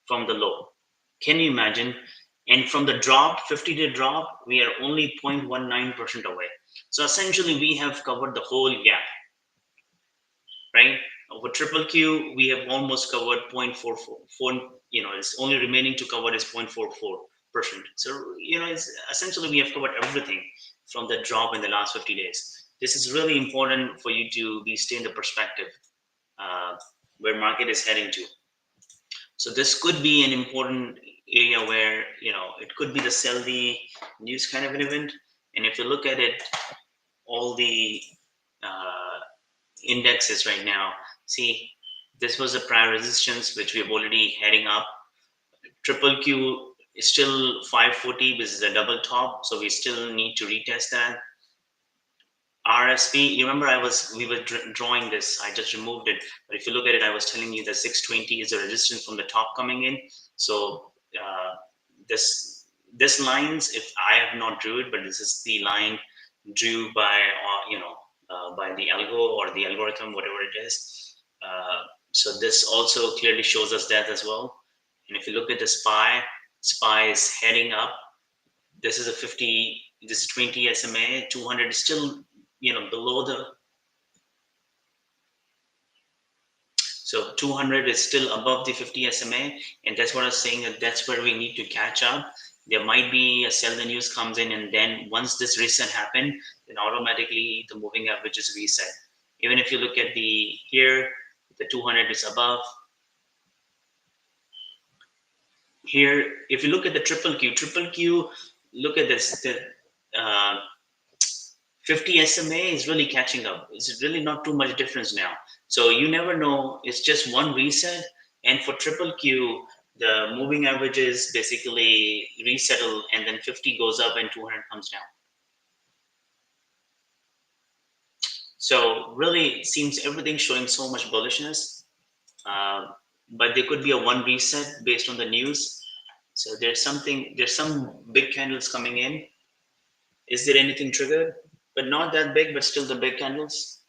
from the low. Can you imagine? And from the drop, 50-day drop, we are only 0.19% away. So essentially, we have covered the whole gap, right? For triple Q, we have almost covered 0.44. It's only remaining to cover is 0.44%. So, it's essentially we have covered everything from the drop in the last 50 days. This is really important for you to stay in the perspective where market is heading to. So this could be an important area where, it could be the sell the news kind of an event. And if you look at it, all the uh, indexes right now. See, this was a prior resistance which we're already heading up. Triple Q is still 540. This is a double top, so we still need to retest that. RSP, you remember we were drawing this. I just removed it, but if you look at it, I was telling you that 620 is a resistance from the top coming in. So this lines, if I have not drew it, but this is the line drew by by the algo or the algorithm, whatever it is. So this also clearly shows us that as well. And if you look at the SPY is heading up. This is a 50. This is 20 SMA. 200 is still below the. So 200 is still above the 50 SMA, and that's what I was saying, that that's where we need to catch up. There might be a sell the news comes in, and then once this reset happened, then automatically the moving average is reset. Even if you look at the here, the 200 is above. Here, if you look at the triple Q, look at this. The uh, 50 SMA is really catching up. It's really not too much difference now. So you never know. It's just one reset. And for triple Q, the moving averages basically resettle, and then 50 goes up and 200 comes down. So really, it seems everything showing so much bullishness. Uh, but there could be a one reset based on the news. So there's some big candles coming in. Is there anything triggered? But not that big, but still the big candles.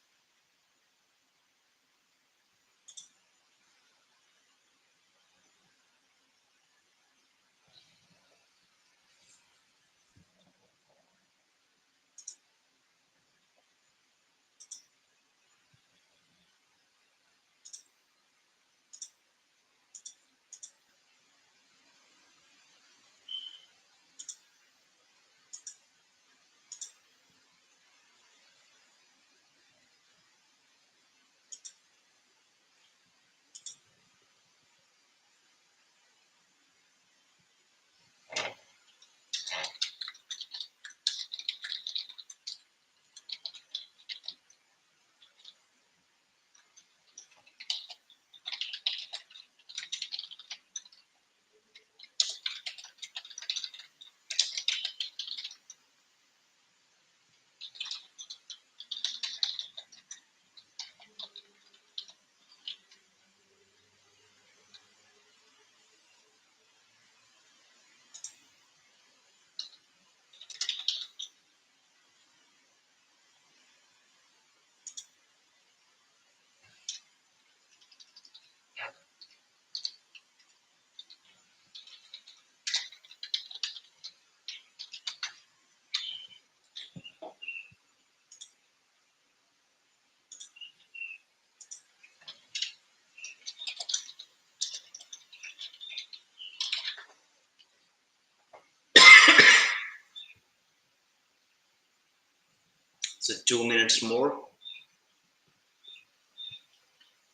So 2 minutes more.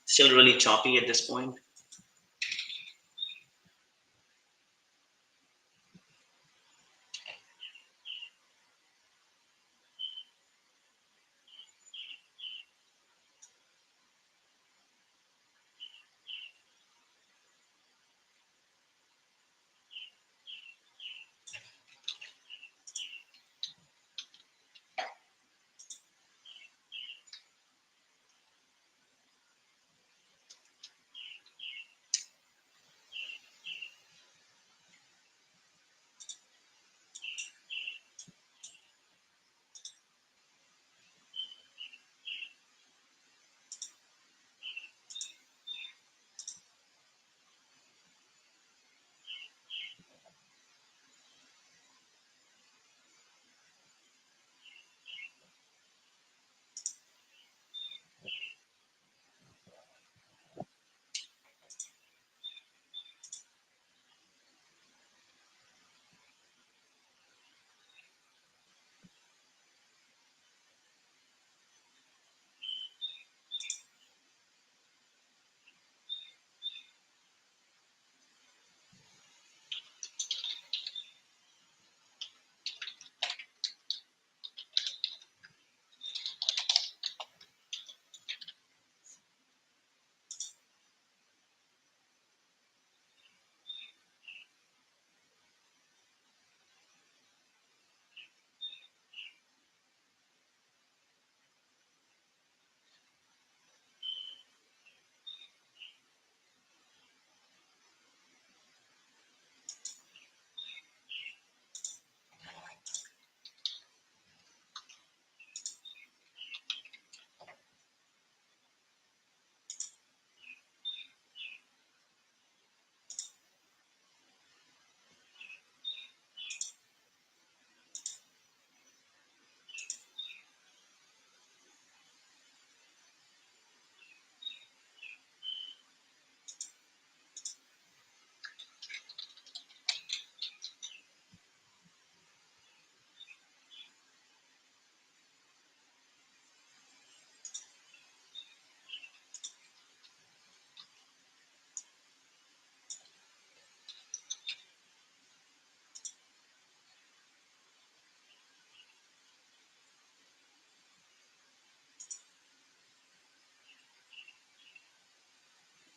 Still really choppy at this point.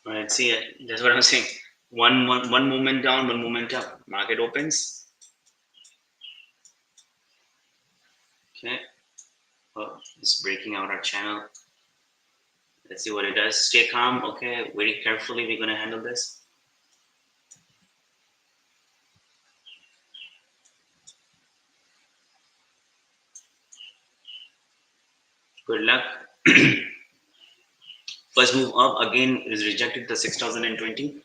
Right. See, that's what I'm saying. One movement down, one movement up. Market opens. Okay. Oh, it's breaking out our channel. Let's see what it does. Stay calm. Okay. Very carefully, we're gonna handle this. Good luck. First move up again is rejected the 6020.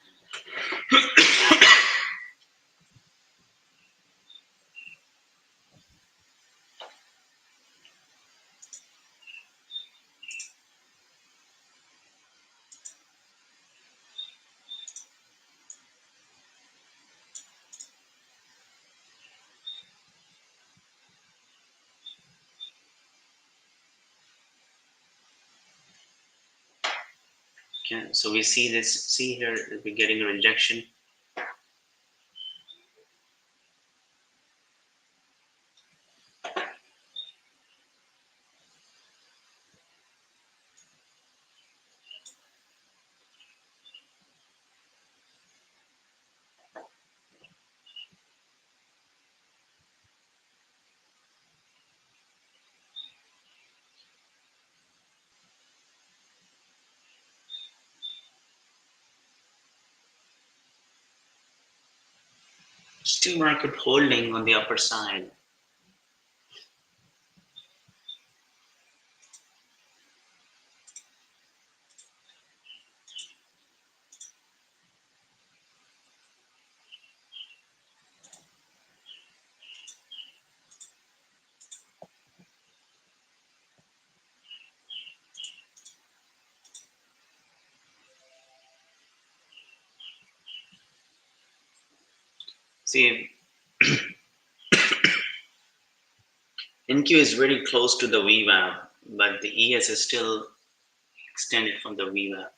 Okay. So we see this. See here, we're getting a rejection. Still market holding on the upper side. See, NQ is very close to the VWAP, but the ES is still extended from the VWAP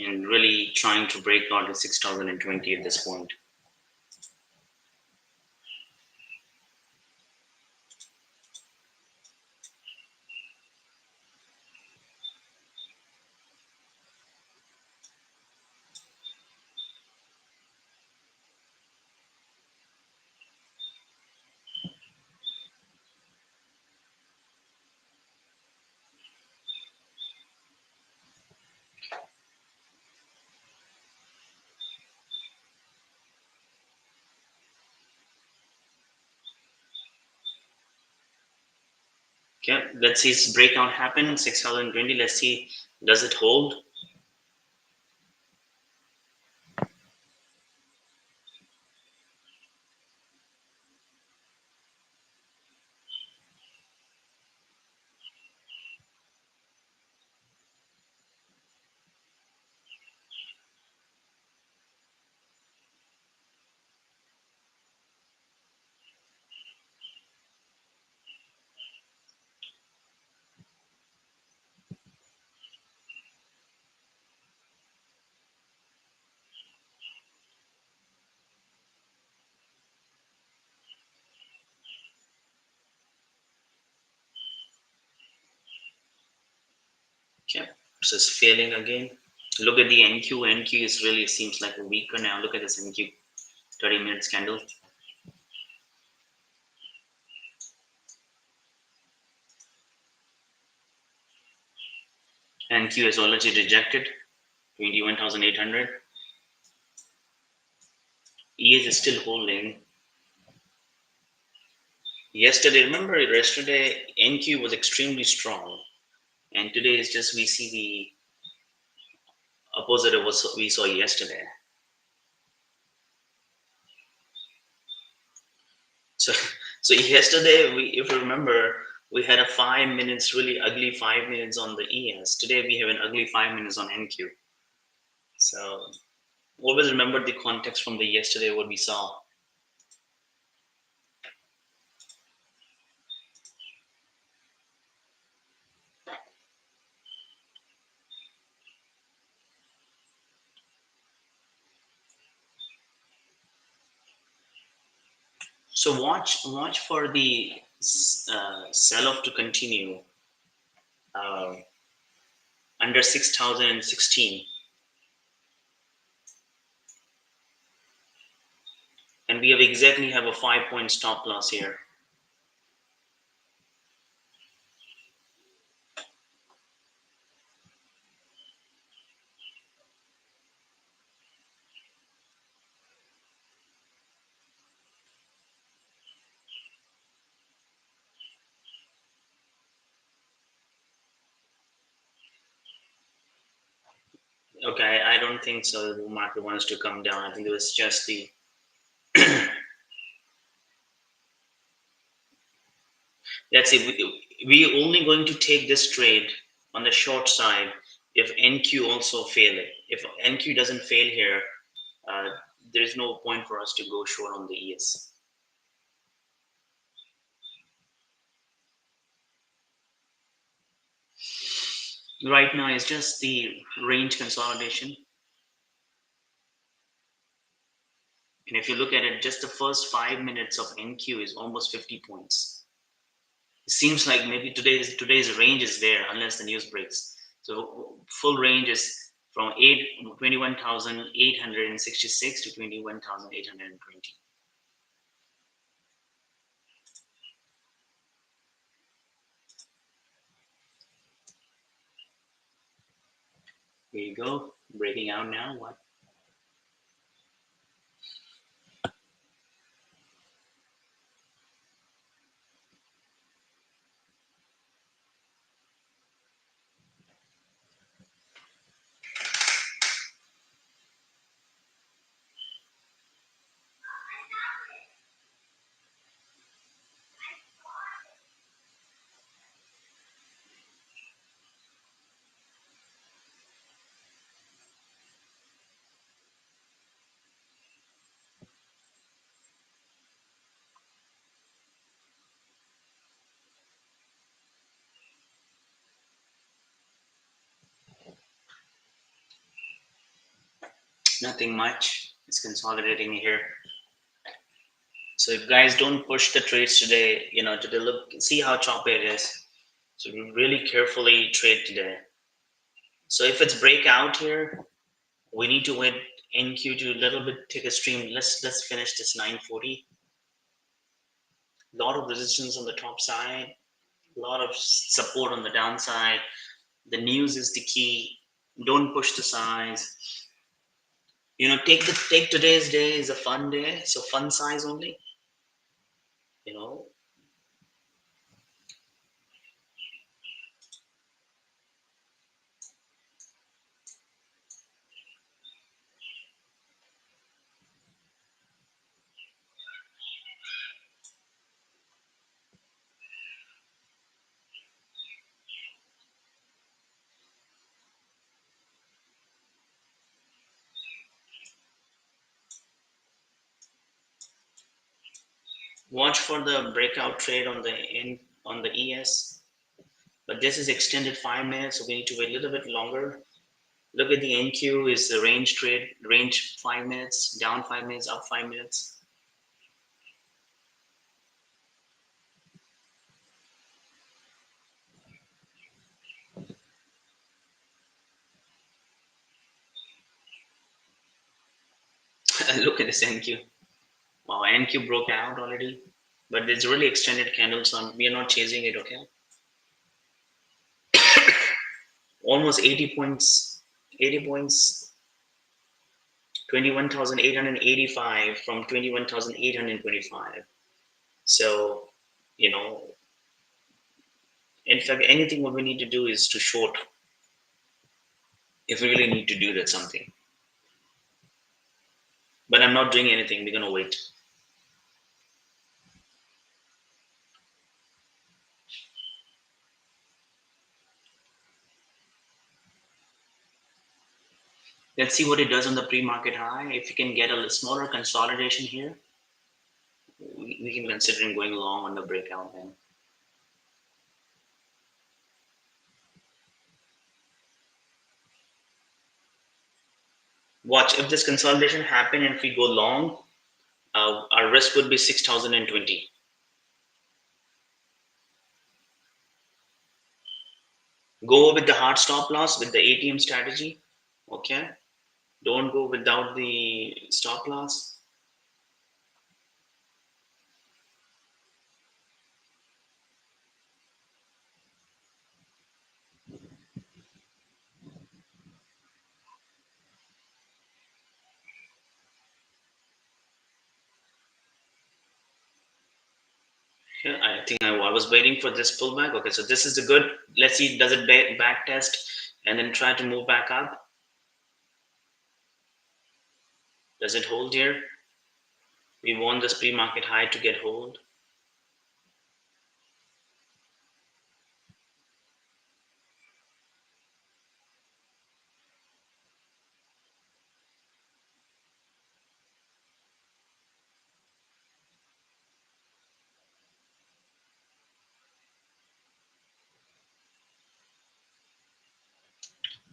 and really trying to break out the 6020 at this point. Okay, let's see its breakout happen 6020. Let's see, does it hold? Okay, so it's failing again. Look at the NQ. NQ is really seems like a weaker now. Look at this NQ 30 minutes candle. NQ is already rejected 21,800. ES is still holding. Yesterday, NQ was extremely strong, and today is just we see the opposite of what we saw yesterday. So, so yesterday, if you remember, we had a 5 minutes, really ugly 5 minutes on the ES. Today we have an ugly 5 minutes on NQ. So always remember the context from the yesterday what we saw. So watch for the sell off to continue. Uh, under 6,016. And we exactly have a 5-point stop loss here. Okay, I don't think so. The market wants to come down. I think it was just the let's see. We only going to take this trade on the short side if NQ also fail it. If NQ doesn't fail here, uh, there is no point for us to go short on the ES. Right now, it's just the range consolidation. And if you look at it, just the first 5 minutes of NQ is almost 50 points. It seems like maybe today's range is there unless the news breaks. So full range is from 21,866 to 21,820. Here you go, breaking out now. What? Nothing much. It's consolidating here. So if guys don't push the trades today, today look, see how choppy it is. So really carefully trade today. So if it's breakout here, we need to wait NQ to a little bit take a stream. Let's finish this 940. A lot of resistance on the top side, a lot of support on the downside. The news is the key. Don't push the size. Take today's day is a fun day, so fun size only. You know, watch for the breakout trade on the ES. But this is extended 5 minutes, so we need to wait a little bit longer. Look at the NQ is the range trade, range 5 minutes, down 5 minutes, up 5 minutes. Look at this NQ. Wow, NQ broke out already, but it's really extended candle, so we are not chasing it. Okay, almost 80 points. 80 points. 21,885 from 21,825. So, you know, in fact, anything what we need to do is to short if we really need to do that something. But I'm not doing anything. We're gonna wait. Let's see what it does on the pre-market high. If you can get a smaller consolidation here, we can consider going long on the breakout then. Watch if this consolidation happen and if we go long, our risk would be 6,020. Go with the hard stop loss with the ATM strategy. Okay. Don't go without the stop loss. Yeah, I think I was waiting for this pullback. Okay, so this is the good. Let's see, does it back test and then try to move back up? Does it hold here? We want this pre-market high to get hold.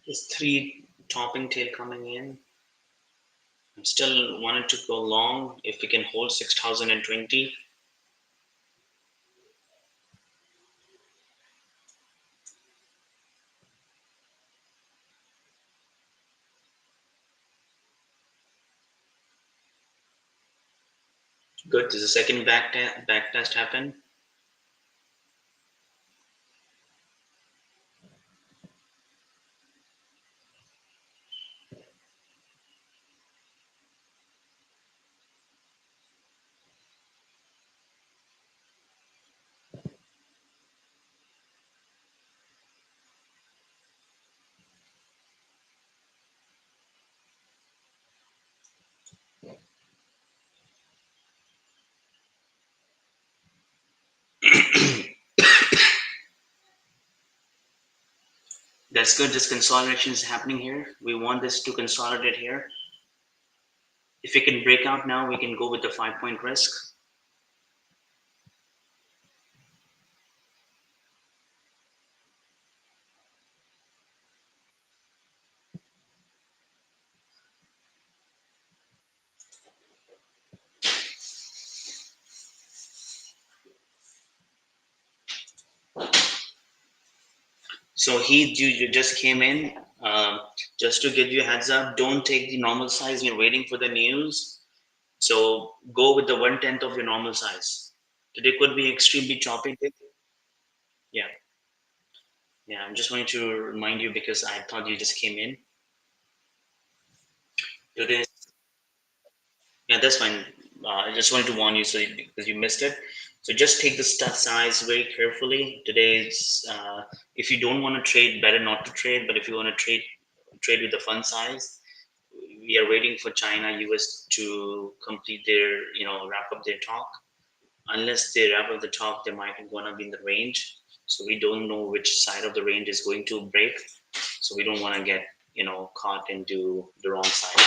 There's three topping tail coming in. I'm still wanted to go long if we can hold 6,020. Good. Does the second back test happen? That's good. This consolidation is happening here. We want this to consolidate here. If we can break out now, we can go with the 5 point risk. So Heath, you just came in. Just to give you a heads up, don't take the normal size. You're waiting for the news. So go with the 1/10 of your normal size. Today could be extremely choppy. Yeah, yeah. I'm just wanting to remind you because I thought you just came in. Today, yeah, that's fine. I just wanted to warn you because you missed it. So just take the size very carefully. Today's if you don't want to trade, better not to trade. But if you want to trade with the fund size. We are waiting for China, US to complete their, wrap up their talk. Unless they wrap up the talk, they might gonna be in the range. So we don't know which side of the range is going to break. So we don't want to get, caught into the wrong side.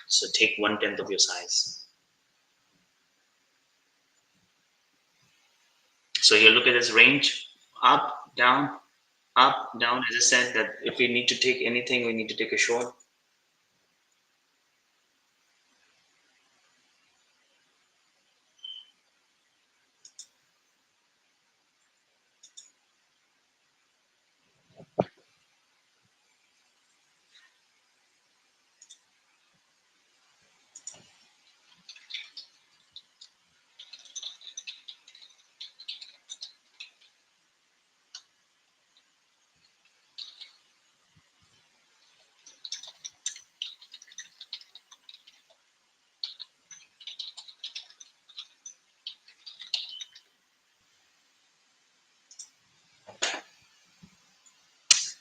So take 1/10 of your size. So you look at this range, up, down, up, down. As I said, that if we need to take anything, we need to take a short.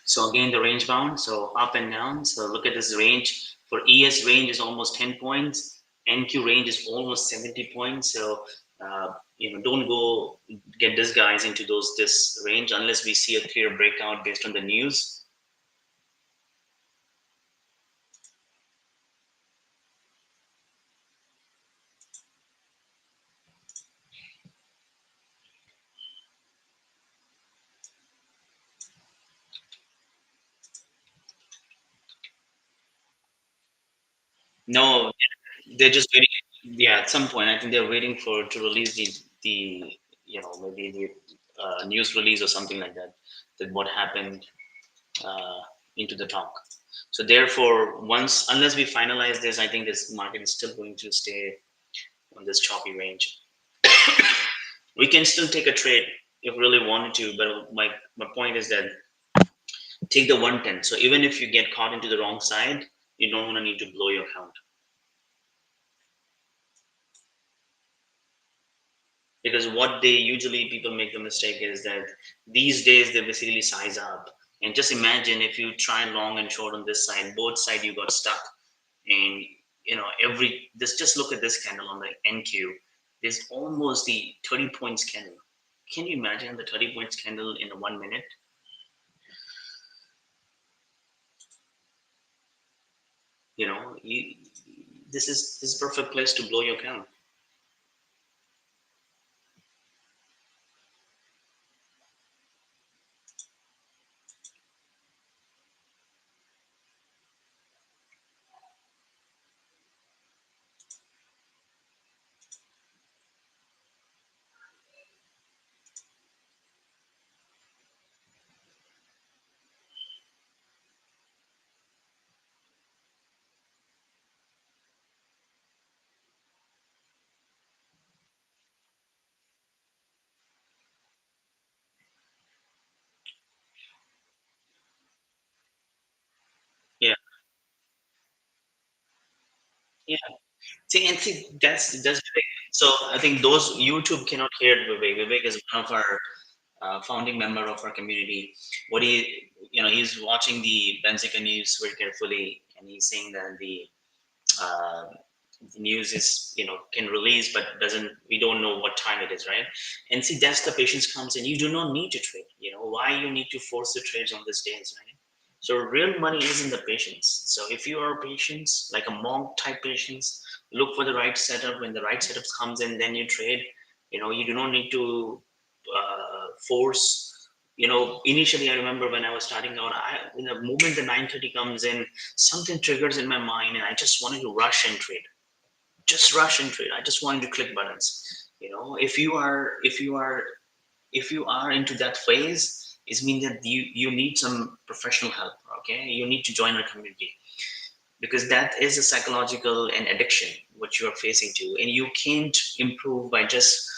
So again, the range bound, so up and down. So look at this range. For ES range is almost 10 points. NQ range is almost 70 points. So don't go get this guys into this range unless we see a clear breakout based on the news. No, they're just waiting. Yeah, at some point, I think they're waiting for to release the maybe the news release or something like that. That what happened. uh, into the talk. So therefore, once unless we finalize this, I think this market is still going to stay on this choppy range. We can still take a trade if we really wanted to, but my point is that take the 110. So even if you get caught into the wrong side, you don't want to need to blow your account, because what they usually people make the mistake is that these days they basically size up. And just imagine if you try long and short on this side, both side you got stuck. And every this just look at this candle on the NQ. There's almost the 30 points candle. Can you imagine the 30 points candle in a 1 minute? You this is perfect place to blow your account. Yeah, yeah. See, that's Vivek. So I think those YouTube cannot hear Vivek. Vivek is one of our founding member of our community. What he's watching the Benzica news very carefully, and he's saying that uh, the news is can release, but doesn't we don't know what time it is, right? And see, that's the patience comes in. You do not need to trade. Why you need to force the trades on these days, right? So real money is in the patience. So if you are patience, like a monk type patience, look for the right setup. When the right setup comes in, then you trade. You do not need to force. Initially I remember when I was starting out, in the moment the 9:30 comes in, something triggers in my mind, and I just wanted to rush and trade. Just rush and trade. I just wanted to click buttons. If you are into that phase, it means that you need some professional help. Okay, you need to join our community, because that is a psychological and addiction what you are facing to, and you can't improve by just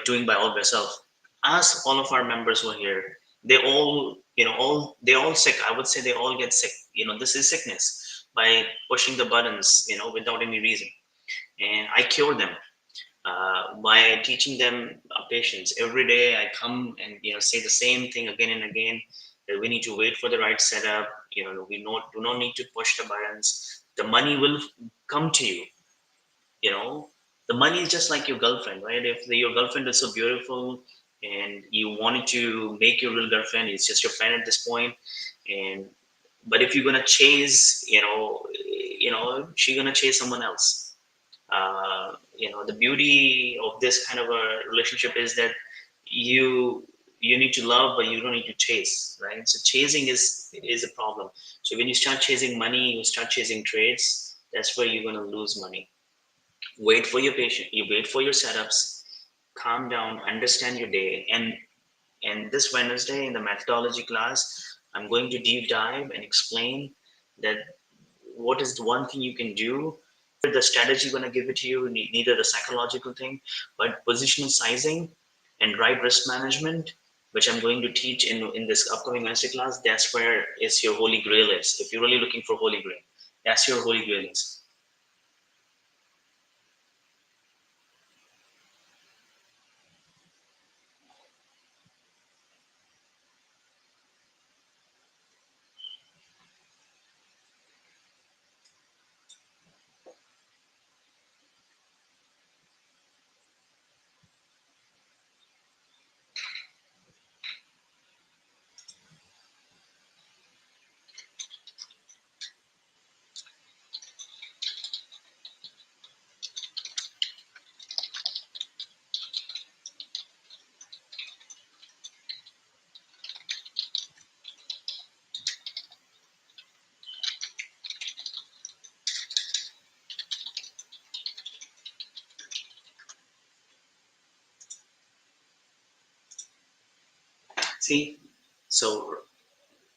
doing by all yourself. Ask all of our members who are here. They all they all sick. I would say they all get sick. This is sickness by pushing the buttons without any reason, and I cure them by teaching them patience. Every day I come and say the same thing again and again, that we need to wait for the right setup. Do not need to push the buttons. The money will come to you. you know the money is just like your girlfriend, right? If your girlfriend is so beautiful and you wanted to make your real girlfriend, it's just your friend at this point. And but if you're gonna chase, she's gonna chase someone else. The beauty of this kind of a relationship is that you need to love, but you don't need to chase, right? So chasing is a problem. So when you start chasing money, you start chasing trades, that's where you're going to lose money. Wait for your patient, you wait for your setups, calm down, understand your day. And this Wednesday in the methodology class, I'm going to deep dive and explain that what is the one thing you can do. The strategy going to give it to you, neither the psychological thing, but positional sizing and right risk management, which I'm going to teach in this upcoming master class. That's where is your holy grail is. If you're really looking for holy grail, that's your holy grail is. See, so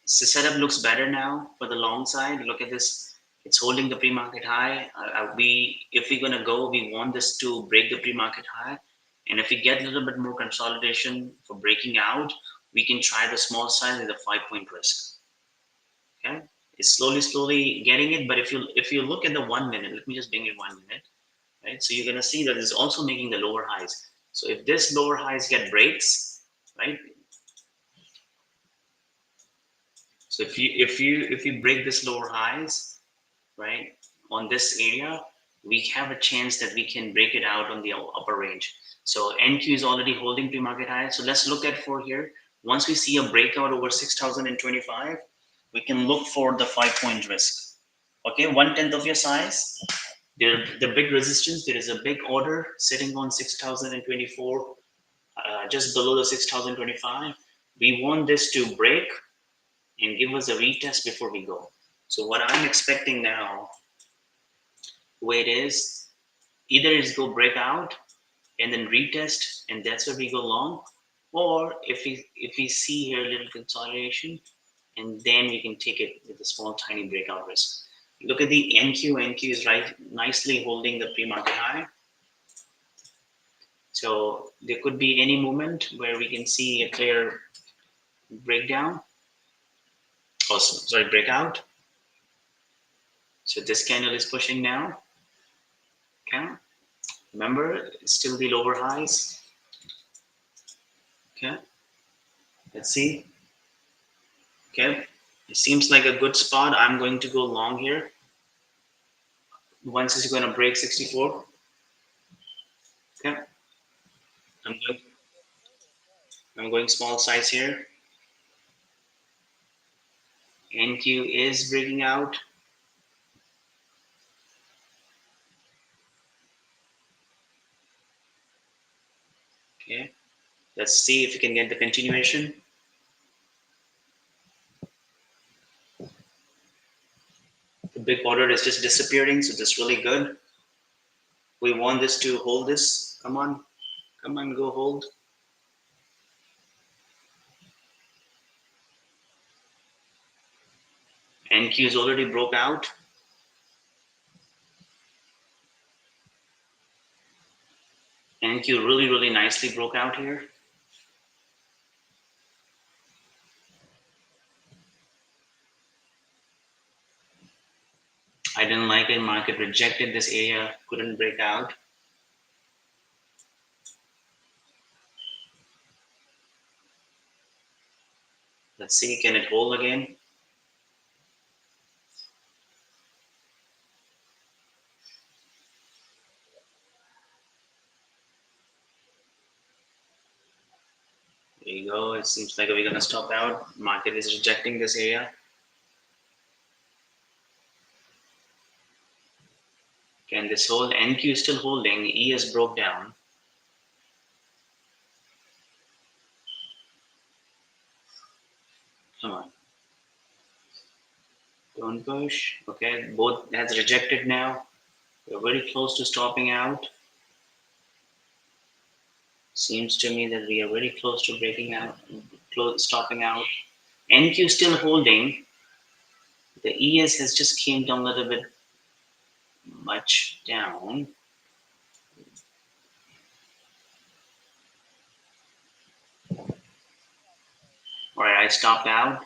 So setup looks better now for the long side. Look at this. It's holding the pre-market high. If we're gonna go, we want this to break the pre-market high. And if we get a little bit more consolidation for breaking out, we can try the small size with a 5 point risk. Okay, it's slowly getting it. But if you look at the 1 minute, let me just bring it 1 minute. Right, so you're gonna see that it's also making the lower highs. So if this lower highs get breaks, right? So if you break this lower highs, right, on this area, we have a chance that we can break it out on the upper range. So NQ is already holding pre-market high. So let's look at for here. Once we see a breakout over 6,025, we can look for the 5 point risk. Okay, 1/10 of your size. There, the big resistance. There is a big order sitting on 6,024, just below the 6,025. We want this to break and give us a retest before we go. So what I'm expecting now, the way it is, either is go break out and then retest, and that's where we go long, or if we see here a little consolidation, and then we can take it with a small tiny breakout risk. Look at the NQ. NQ is right nicely holding the pre-market high. So there could be any moment where we can see a clear breakdown. Oh, sorry, breakout. So this candle is pushing now. Okay. Remember, it's still the lower highs. Okay. Let's see. Okay. It seems like a good spot. I'm going to go long here. Once it's going to break 64. Okay. I'm going, I'm going small size here. NQ is breaking out. Okay. Let's see if we can get the continuation. The big order is just disappearing, so that's really good. We want this to hold this. Come on. Come on, go hold. NQ's already broke out. NQ really nicely broke out here. I didn't like it. Market rejected this area, couldn't break out. Let's see, can it hold again? There you go. It seems like we're gonna stop out. Market is rejecting this area. Can this hold? NQ is still holding. ES broke down. Come on. Don't push. Okay, both has rejected now. We're very close to stopping out. Seems to me that we are very close to breaking out, stopping out. NQ still holding. The ES has just came down a little bit much down. All right, I stopped out.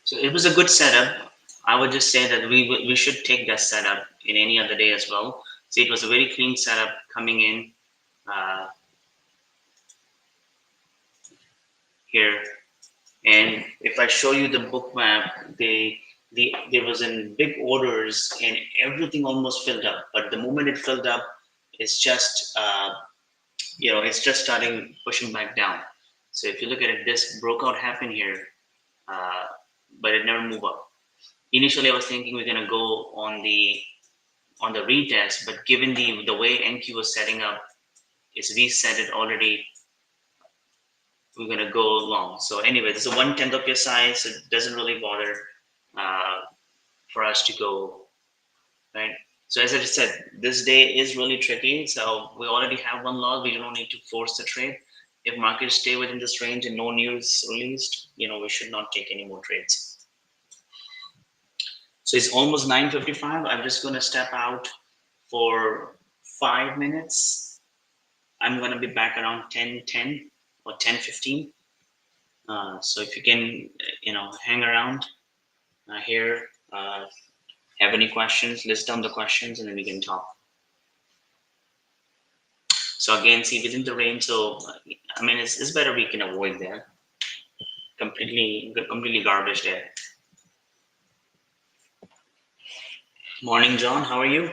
So it was a good setup. I would just say that we should take that setup in any other day as well. See, it was a very clean setup coming in here. And if I show you the book map, there was in big orders and everything almost filled up. But the moment it filled up, it's just it's just starting pushing back down. So if you look at it, this breakout happened here, uh, but it never moved up. Initially, I was thinking we're gonna go on the retest, but given the way NQ was setting up, is we set it already, we're gonna go long. So anyway, this is a 1/10 of your size. So it doesn't really bother uh, for us to go right. So as I just said, this day is really tricky. So we already have one loss. We don't need to force the trade. If markets stay within this range and no news released, we should not take any more trades. So it's almost 9:55. I'm just going to step out for 5 minutes. I'm going to be back around 10:10 or 10:15. So if you can, hang around here, have any questions, list down the questions, and then we can talk. So again, see within the range. So I mean, it's better we can avoid there. Completely garbage there. Morning, John. How are you?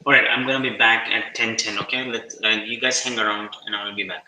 All right, I'm gonna be back at 10:10. Okay, let you guys hang around, and I'll be back.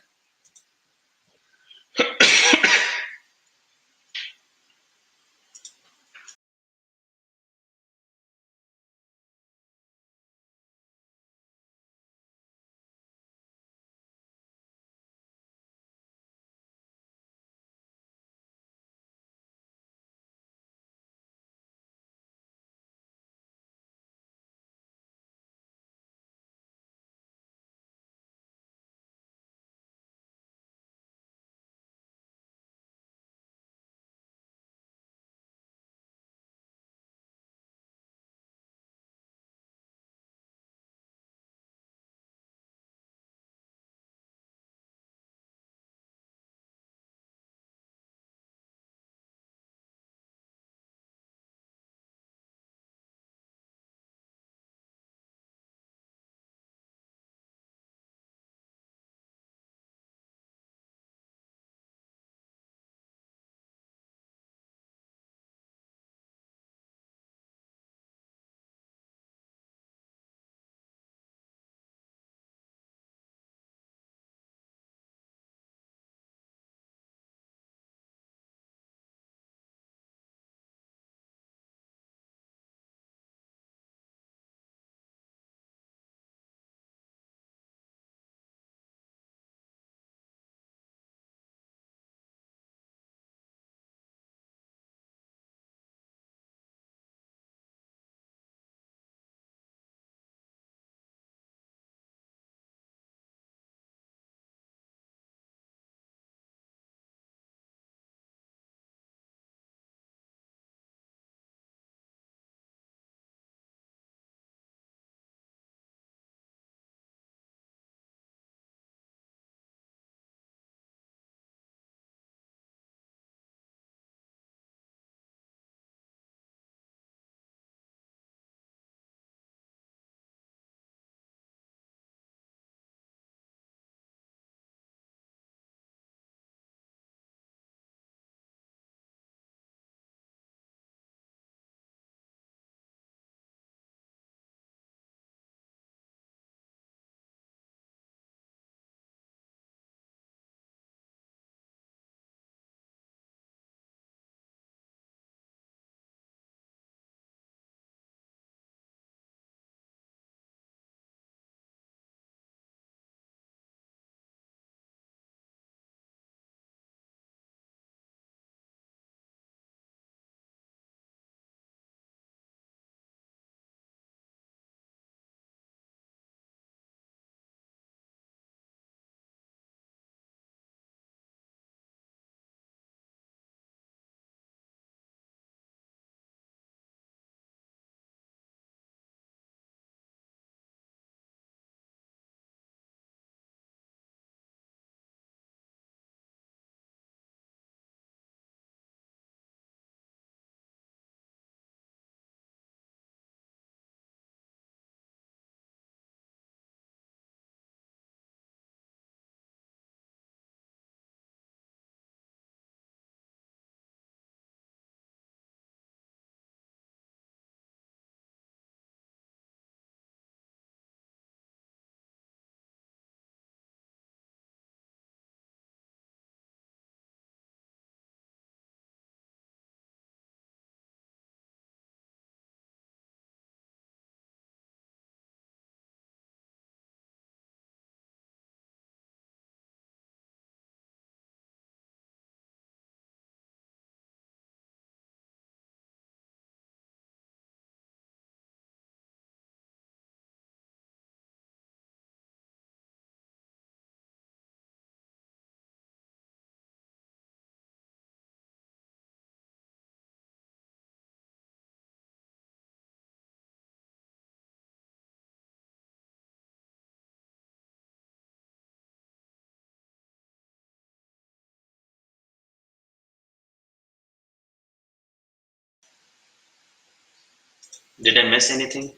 Did I miss anything?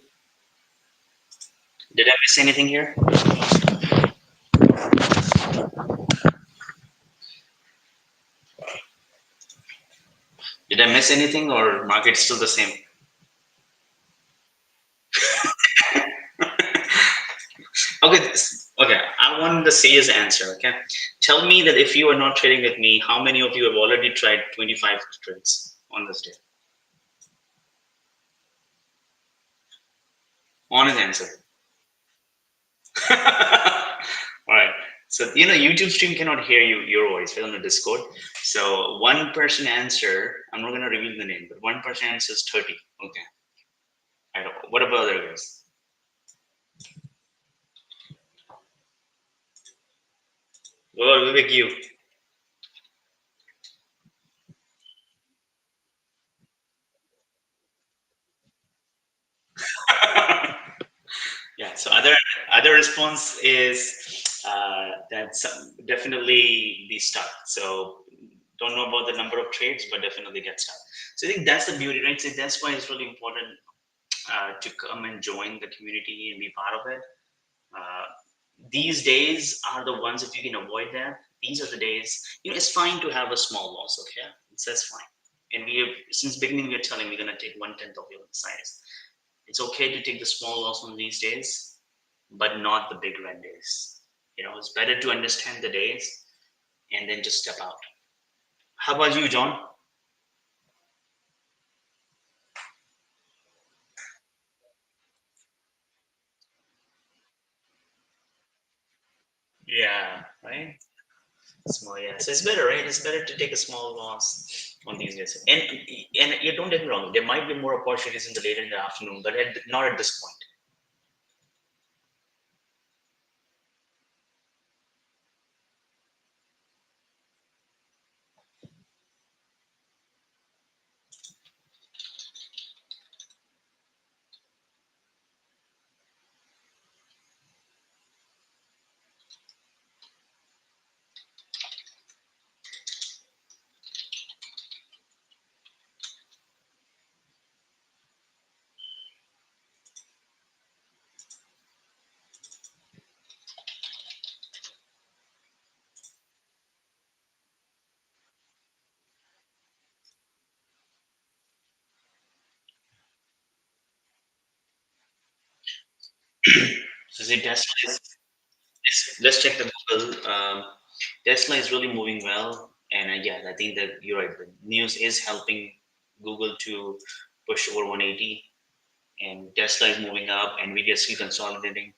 Did I miss anything here? Did I miss anything, or market's still the same? Okay, okay. I want the serious answer. Okay, tell me that if you are not trading with me, how many of you have already tried 25 trades on this day? Honest answer. All right. So YouTube stream cannot hear your voice right on the Discord. So one person answer. I'm not gonna reveal the name, but one person answers 30. Okay. I don't. What about other guys? Well, Vivek, you. Yeah. So other response is that's definitely be stuck. So don't know about the number of trades, but definitely get stuck. So I think that's the beauty, right? So that's why it's really important to come and join the community and be part of it. Uh, these days are the ones, if you can avoid that, these are the days. It's fine to have a small loss. Okay, that's fine. And we have, since beginning, we're telling we're going to take 1/10 of your size. It's okay to take the small loss on these days, but not the big red days. It's better to understand the days and then just step out. How about you, John? Yeah, right. Small, yeah. So it's better, right? It's better to take a small loss on these days. And you don't get me wrong. There might be more opportunities in the later in the afternoon, but not at this point. So see, let's check the Google. Tesla is really moving well, and yeah, I think that you're right. The news is helping Google to push over 180, and Tesla is moving up, and Nvidia is still consolidating.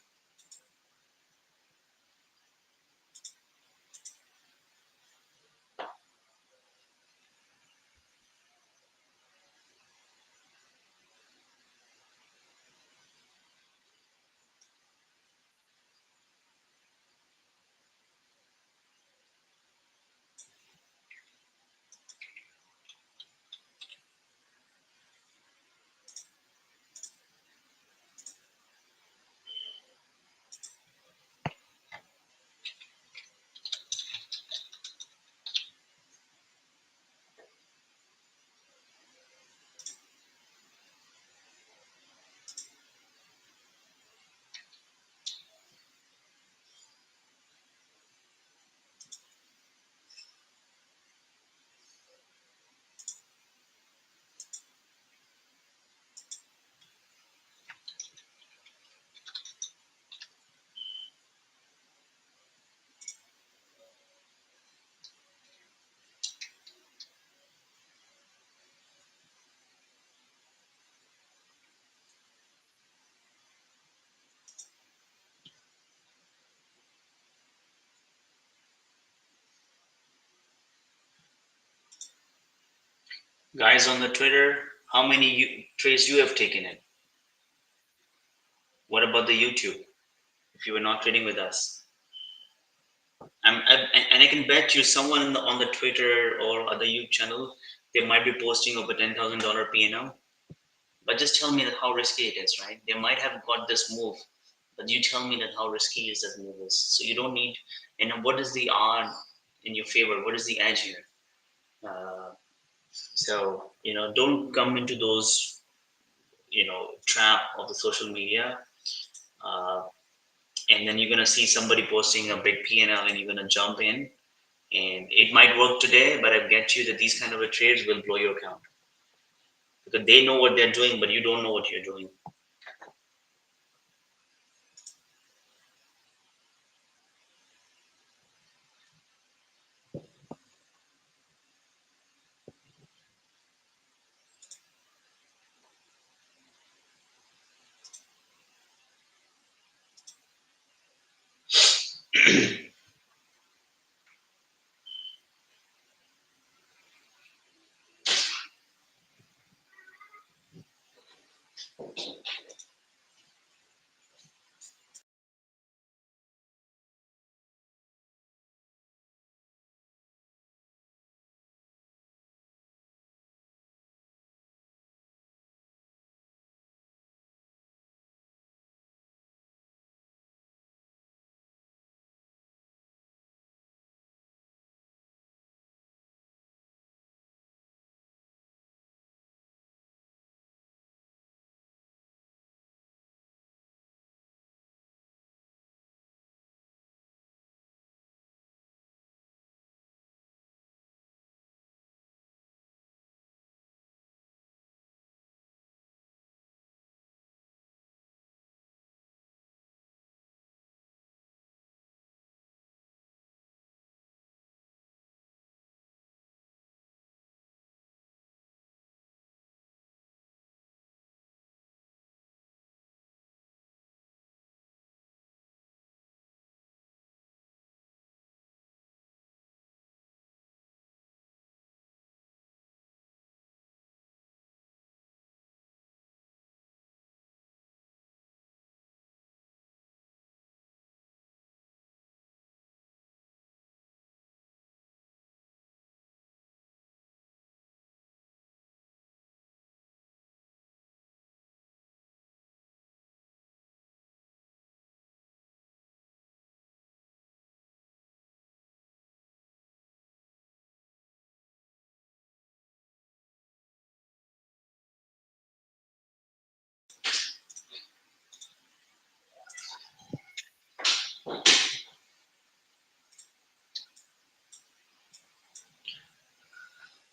Guys on the Twitter, how many trades you have taken it? What about the YouTube? If you were not trading with us, and I can bet you someone on the Twitter or other YouTube channel, they might be posting of a $10,000 P&L. But just tell me that how risky it is, right? They might have got this move, but you tell me that how risky is that move is. So you don't need. And what is the odd in your favor? What is the edge here? So don't come into those trap of the social media. uh, and then you're going to see somebody posting a big P&L, and you're going to jump in, and it might work today, but I bet you that these kind of trades will blow your account because they know what they're doing, but you don't know what you're doing.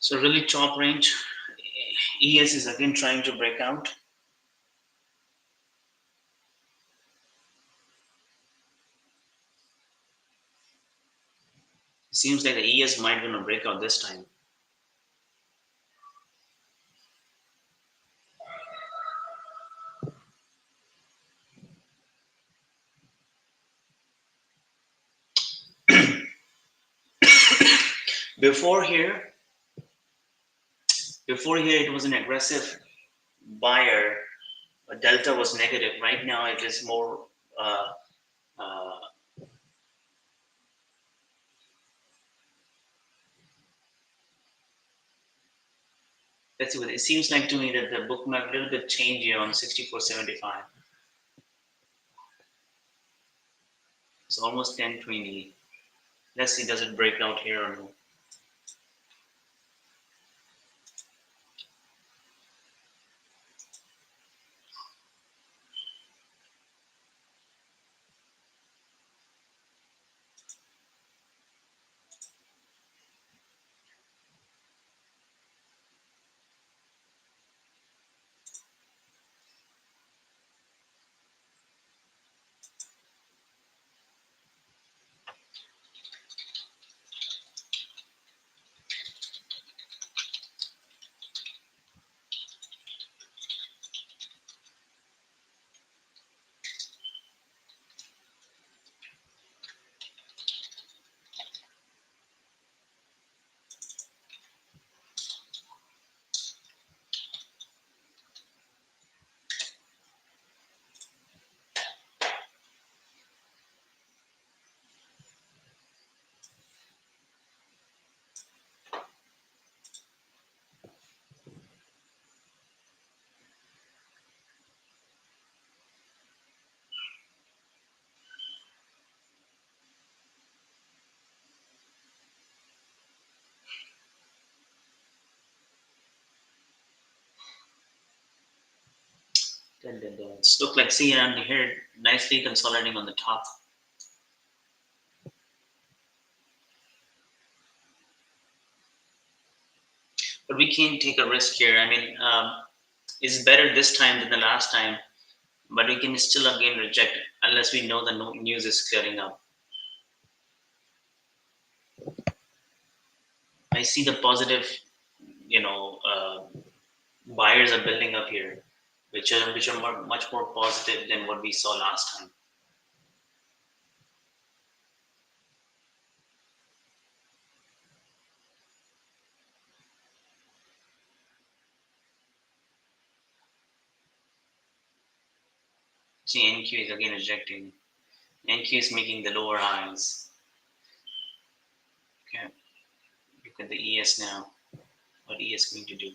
So really top range, ES is again trying to break out. Seems like the ES might going to break out this time. Before here, before here it was an aggressive buyer. Delta was negative. Right now it is more. Uh, uh, let's see what it seems like to me that the bookmap a little bit changed here on 64.75. It's almost 10.20. Let's see, does it break out here or no? Dun, dun, dun. It's look like, see around here, nicely consolidating on the top. But we can't take a risk here. I mean, it's better this time than the last time, but we can still again reject unless we know the news is clearing up. I see the positive, you know, buyers are building up here, which are much more positive than what we saw last time. See, NQ is again rejecting. NQ is making the lower highs. Okay, look at the ES now. What ES going to do?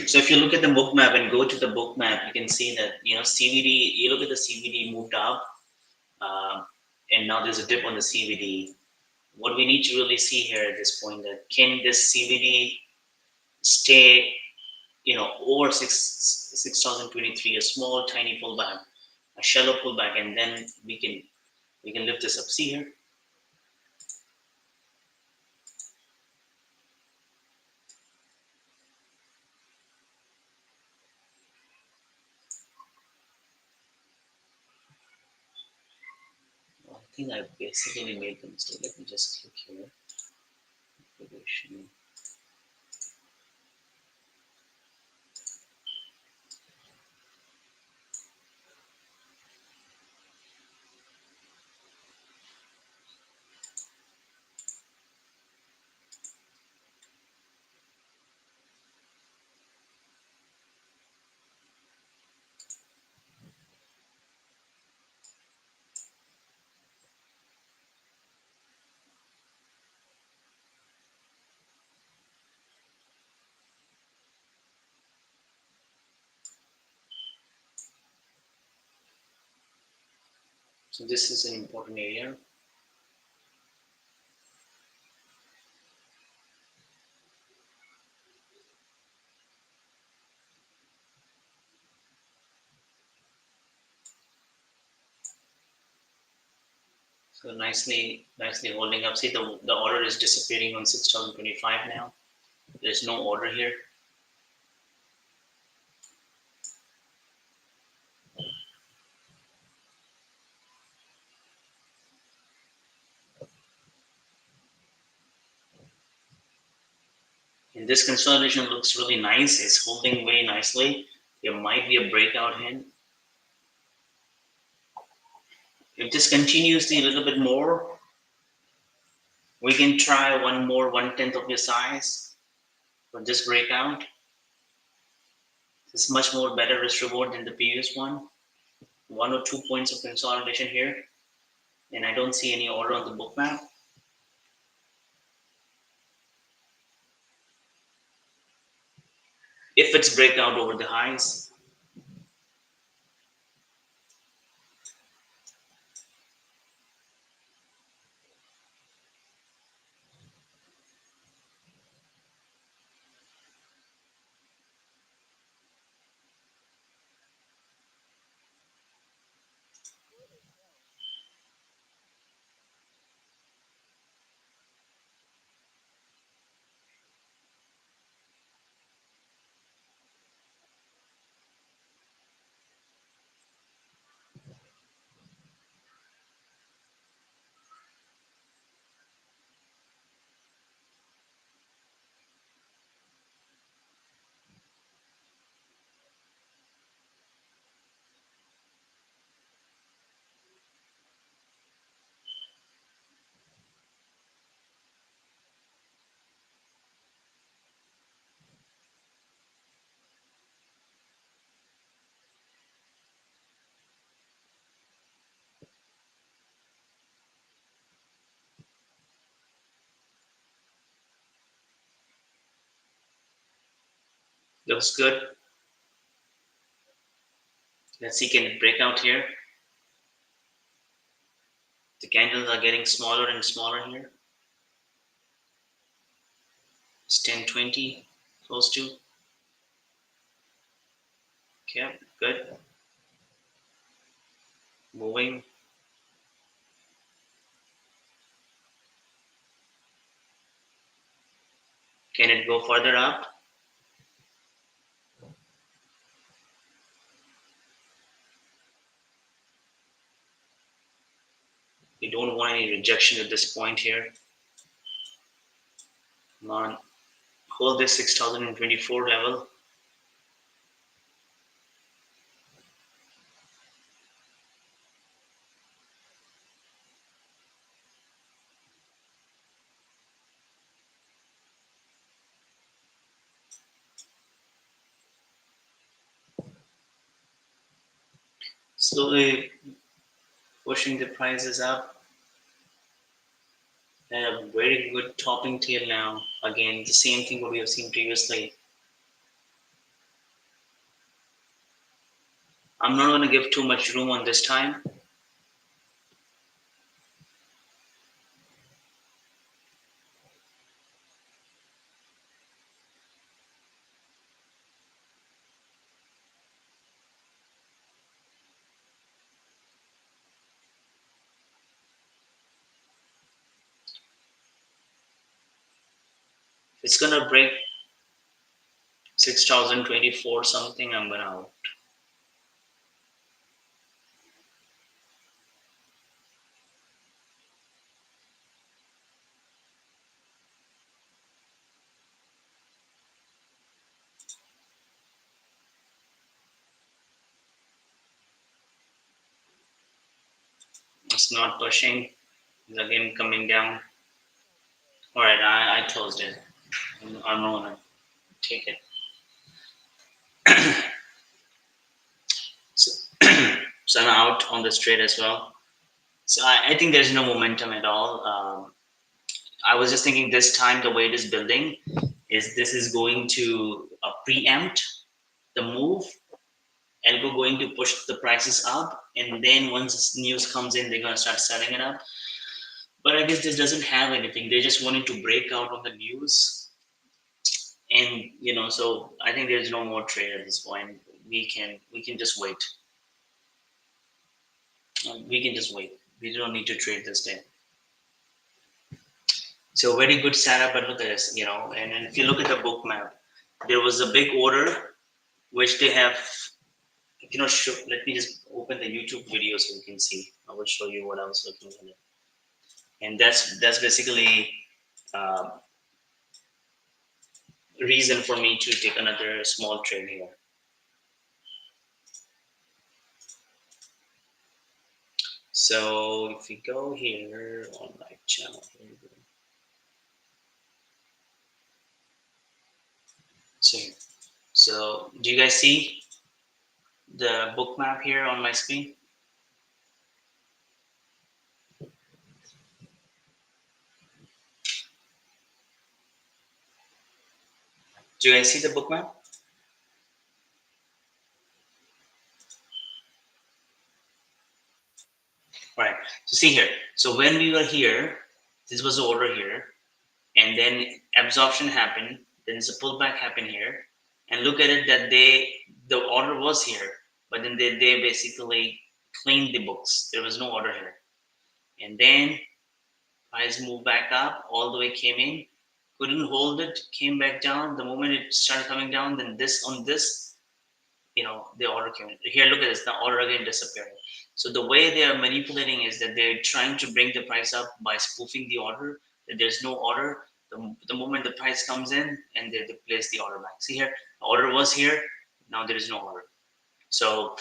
So if you look at the book map and go to the book map, you can see that CVD. You look at the CVD moved up, and now there's a dip on the CVD. What we need to really see here at this point, that can this CVD stay over 6,023, a small tiny pullback, a shallow pullback, and then we can lift this up. See here. I think I basically made the mistake. Let me just click here. So this is an important area. So nicely holding up. See, the order is disappearing on 6,025 now. There's no order here. And this consolidation looks really nice. It's holding very nicely. There might be a breakout hint. If this continues a little bit more, we can try one more 1/10 of your size for this breakout. This is much more better risk reward than the previous one. 1 or 2 points of consolidation here, and I don't see any order on the book map. If it's breakout over the highs, looks good. Let's see, can it break out here? The candles are getting smaller and smaller here. It's 10:20, close to. Okay, good. Moving. Can it go further up? We don't want any rejection at this point here. Come on. Hold this 6024 level. Slowly pushing the prices up. And a very good topping tail now. Again, the same thing what we have seen previously. I'm not going to give too much room on this time. It's going to break 6024 something. I'm going to out. It's not pushing. It's again coming down. All right, I closed it. I'm not going to take it. So, so I'm out on this trade as well. So I think there's no momentum at all. I was just thinking this time the way it is building is this is going to preempt the move and we're going to push the prices up. And then once news comes in, they're going to start selling it up. But I guess this doesn't have anything. They just wanted to break out on the news. And so I think there's no more trade at this point. We can just wait. We can just wait. We don't need to trade this day. So very good setup, but look at this, and if you look at the book map, there was a big order which they have, let me just open the YouTube video so you can see. I will show you what I was looking at. And that's basically uh, reason for me to take another small trade here. So if we go here on my channel, here we go. So do you guys see the book map here on my screen? Do you guys see the book map? Right. So see here. So when we were here, this was the order here, and then absorption happened. Then the pullback happened here, and look at it that the order was here, but then they basically cleaned the books. There was no order here, and then price moved back up all the way, came in, couldn't hold it, came back down. The moment it started coming down, then this on this, the order came in. Here, look at this. The order again disappeared. So the way they are manipulating is that they're trying to bring the price up by spoofing the order. That there's no order. The moment the price comes in, and they place the order back. See here, the order was here. Now there is no order. So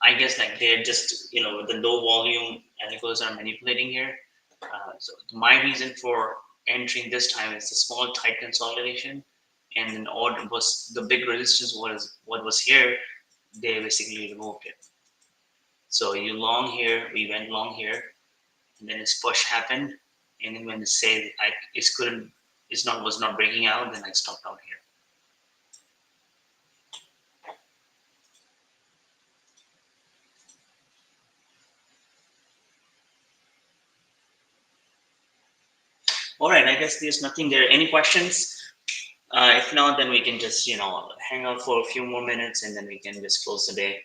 I guess like they're just with the low volume algos are manipulating here. So my reason for entering this time is the small tight consolidation, and then order was the big resistance was what was here. They basically removed it. So you long here, we went long here, and then its push happened, and then when it said was not breaking out, then I stopped out here. All right, I guess there's nothing there. Any questions? If not, then we can just hang out for a few more minutes, and then we can just close the day.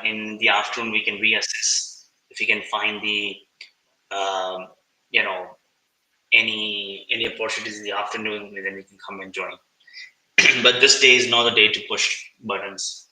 In the afternoon, we can reassess if we can find the um, you know any opportunities in the afternoon, and then we can come and join. But this day is not the day to push buttons.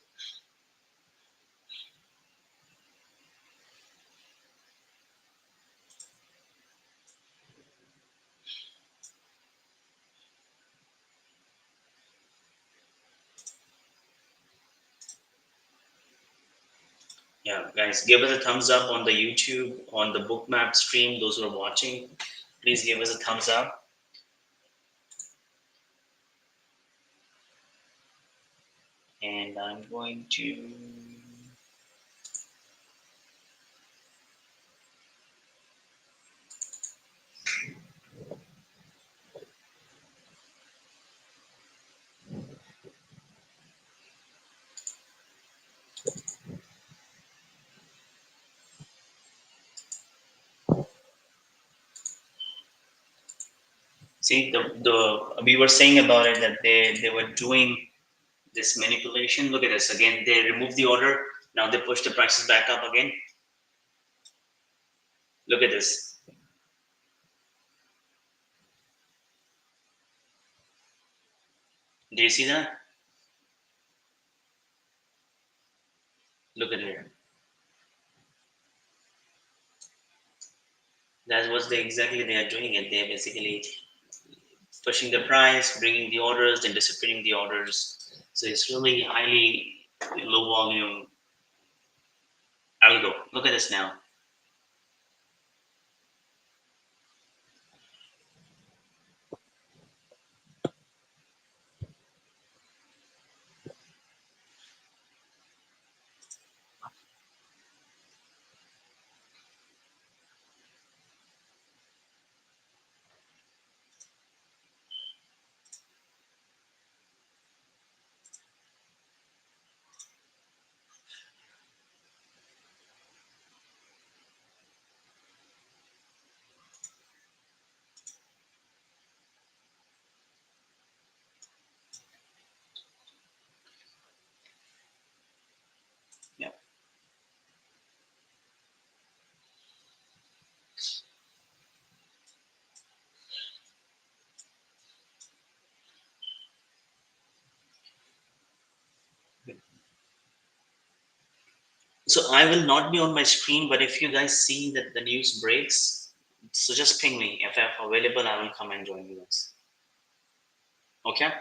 Yeah, guys, give us a thumbs up on the YouTube, on the Bookmap stream. Those who are watching, please give us a thumbs up. And I'm going to see the we were saying about it that they were doing this manipulation. Look at this again. They removed the order. Now they push the prices back up again. Look at this. Do you see that? Look at it. That's what they exactly they are doing it. They're basically pushing the price, bringing the orders, then disappearing the orders. So it's really highly low volume algo. Look at this now. Yeah. So I will not be on my screen, but if you guys see that the news breaks, so just ping me. If I'm available, I will come and join you guys. Okay?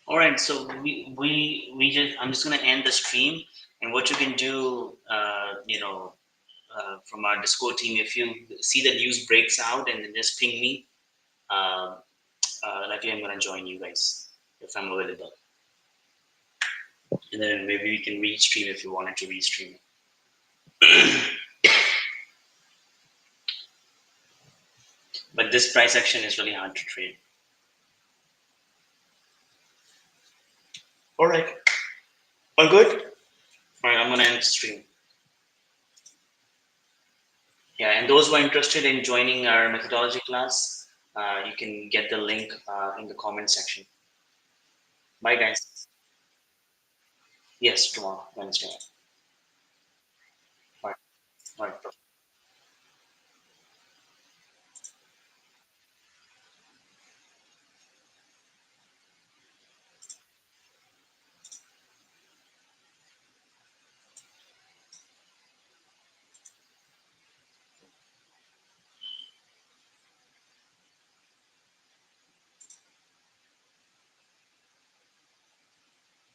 All right, so we just I'm just gonna end the stream, and what you can do, from our Discord team, if you see the news breaks out, and then just ping me. Uh, Likely, I'm gonna join you guys if I'm available, and then maybe we can restream if you wanted to restream it. But this price action is really hard to trade. All right, all good. All right, I'm gonna end the stream. Yeah, and those who are interested in joining our methodology class, you can get the link in the comment section. Bye, guys. Yes, tomorrow, Wednesday. All right, all right.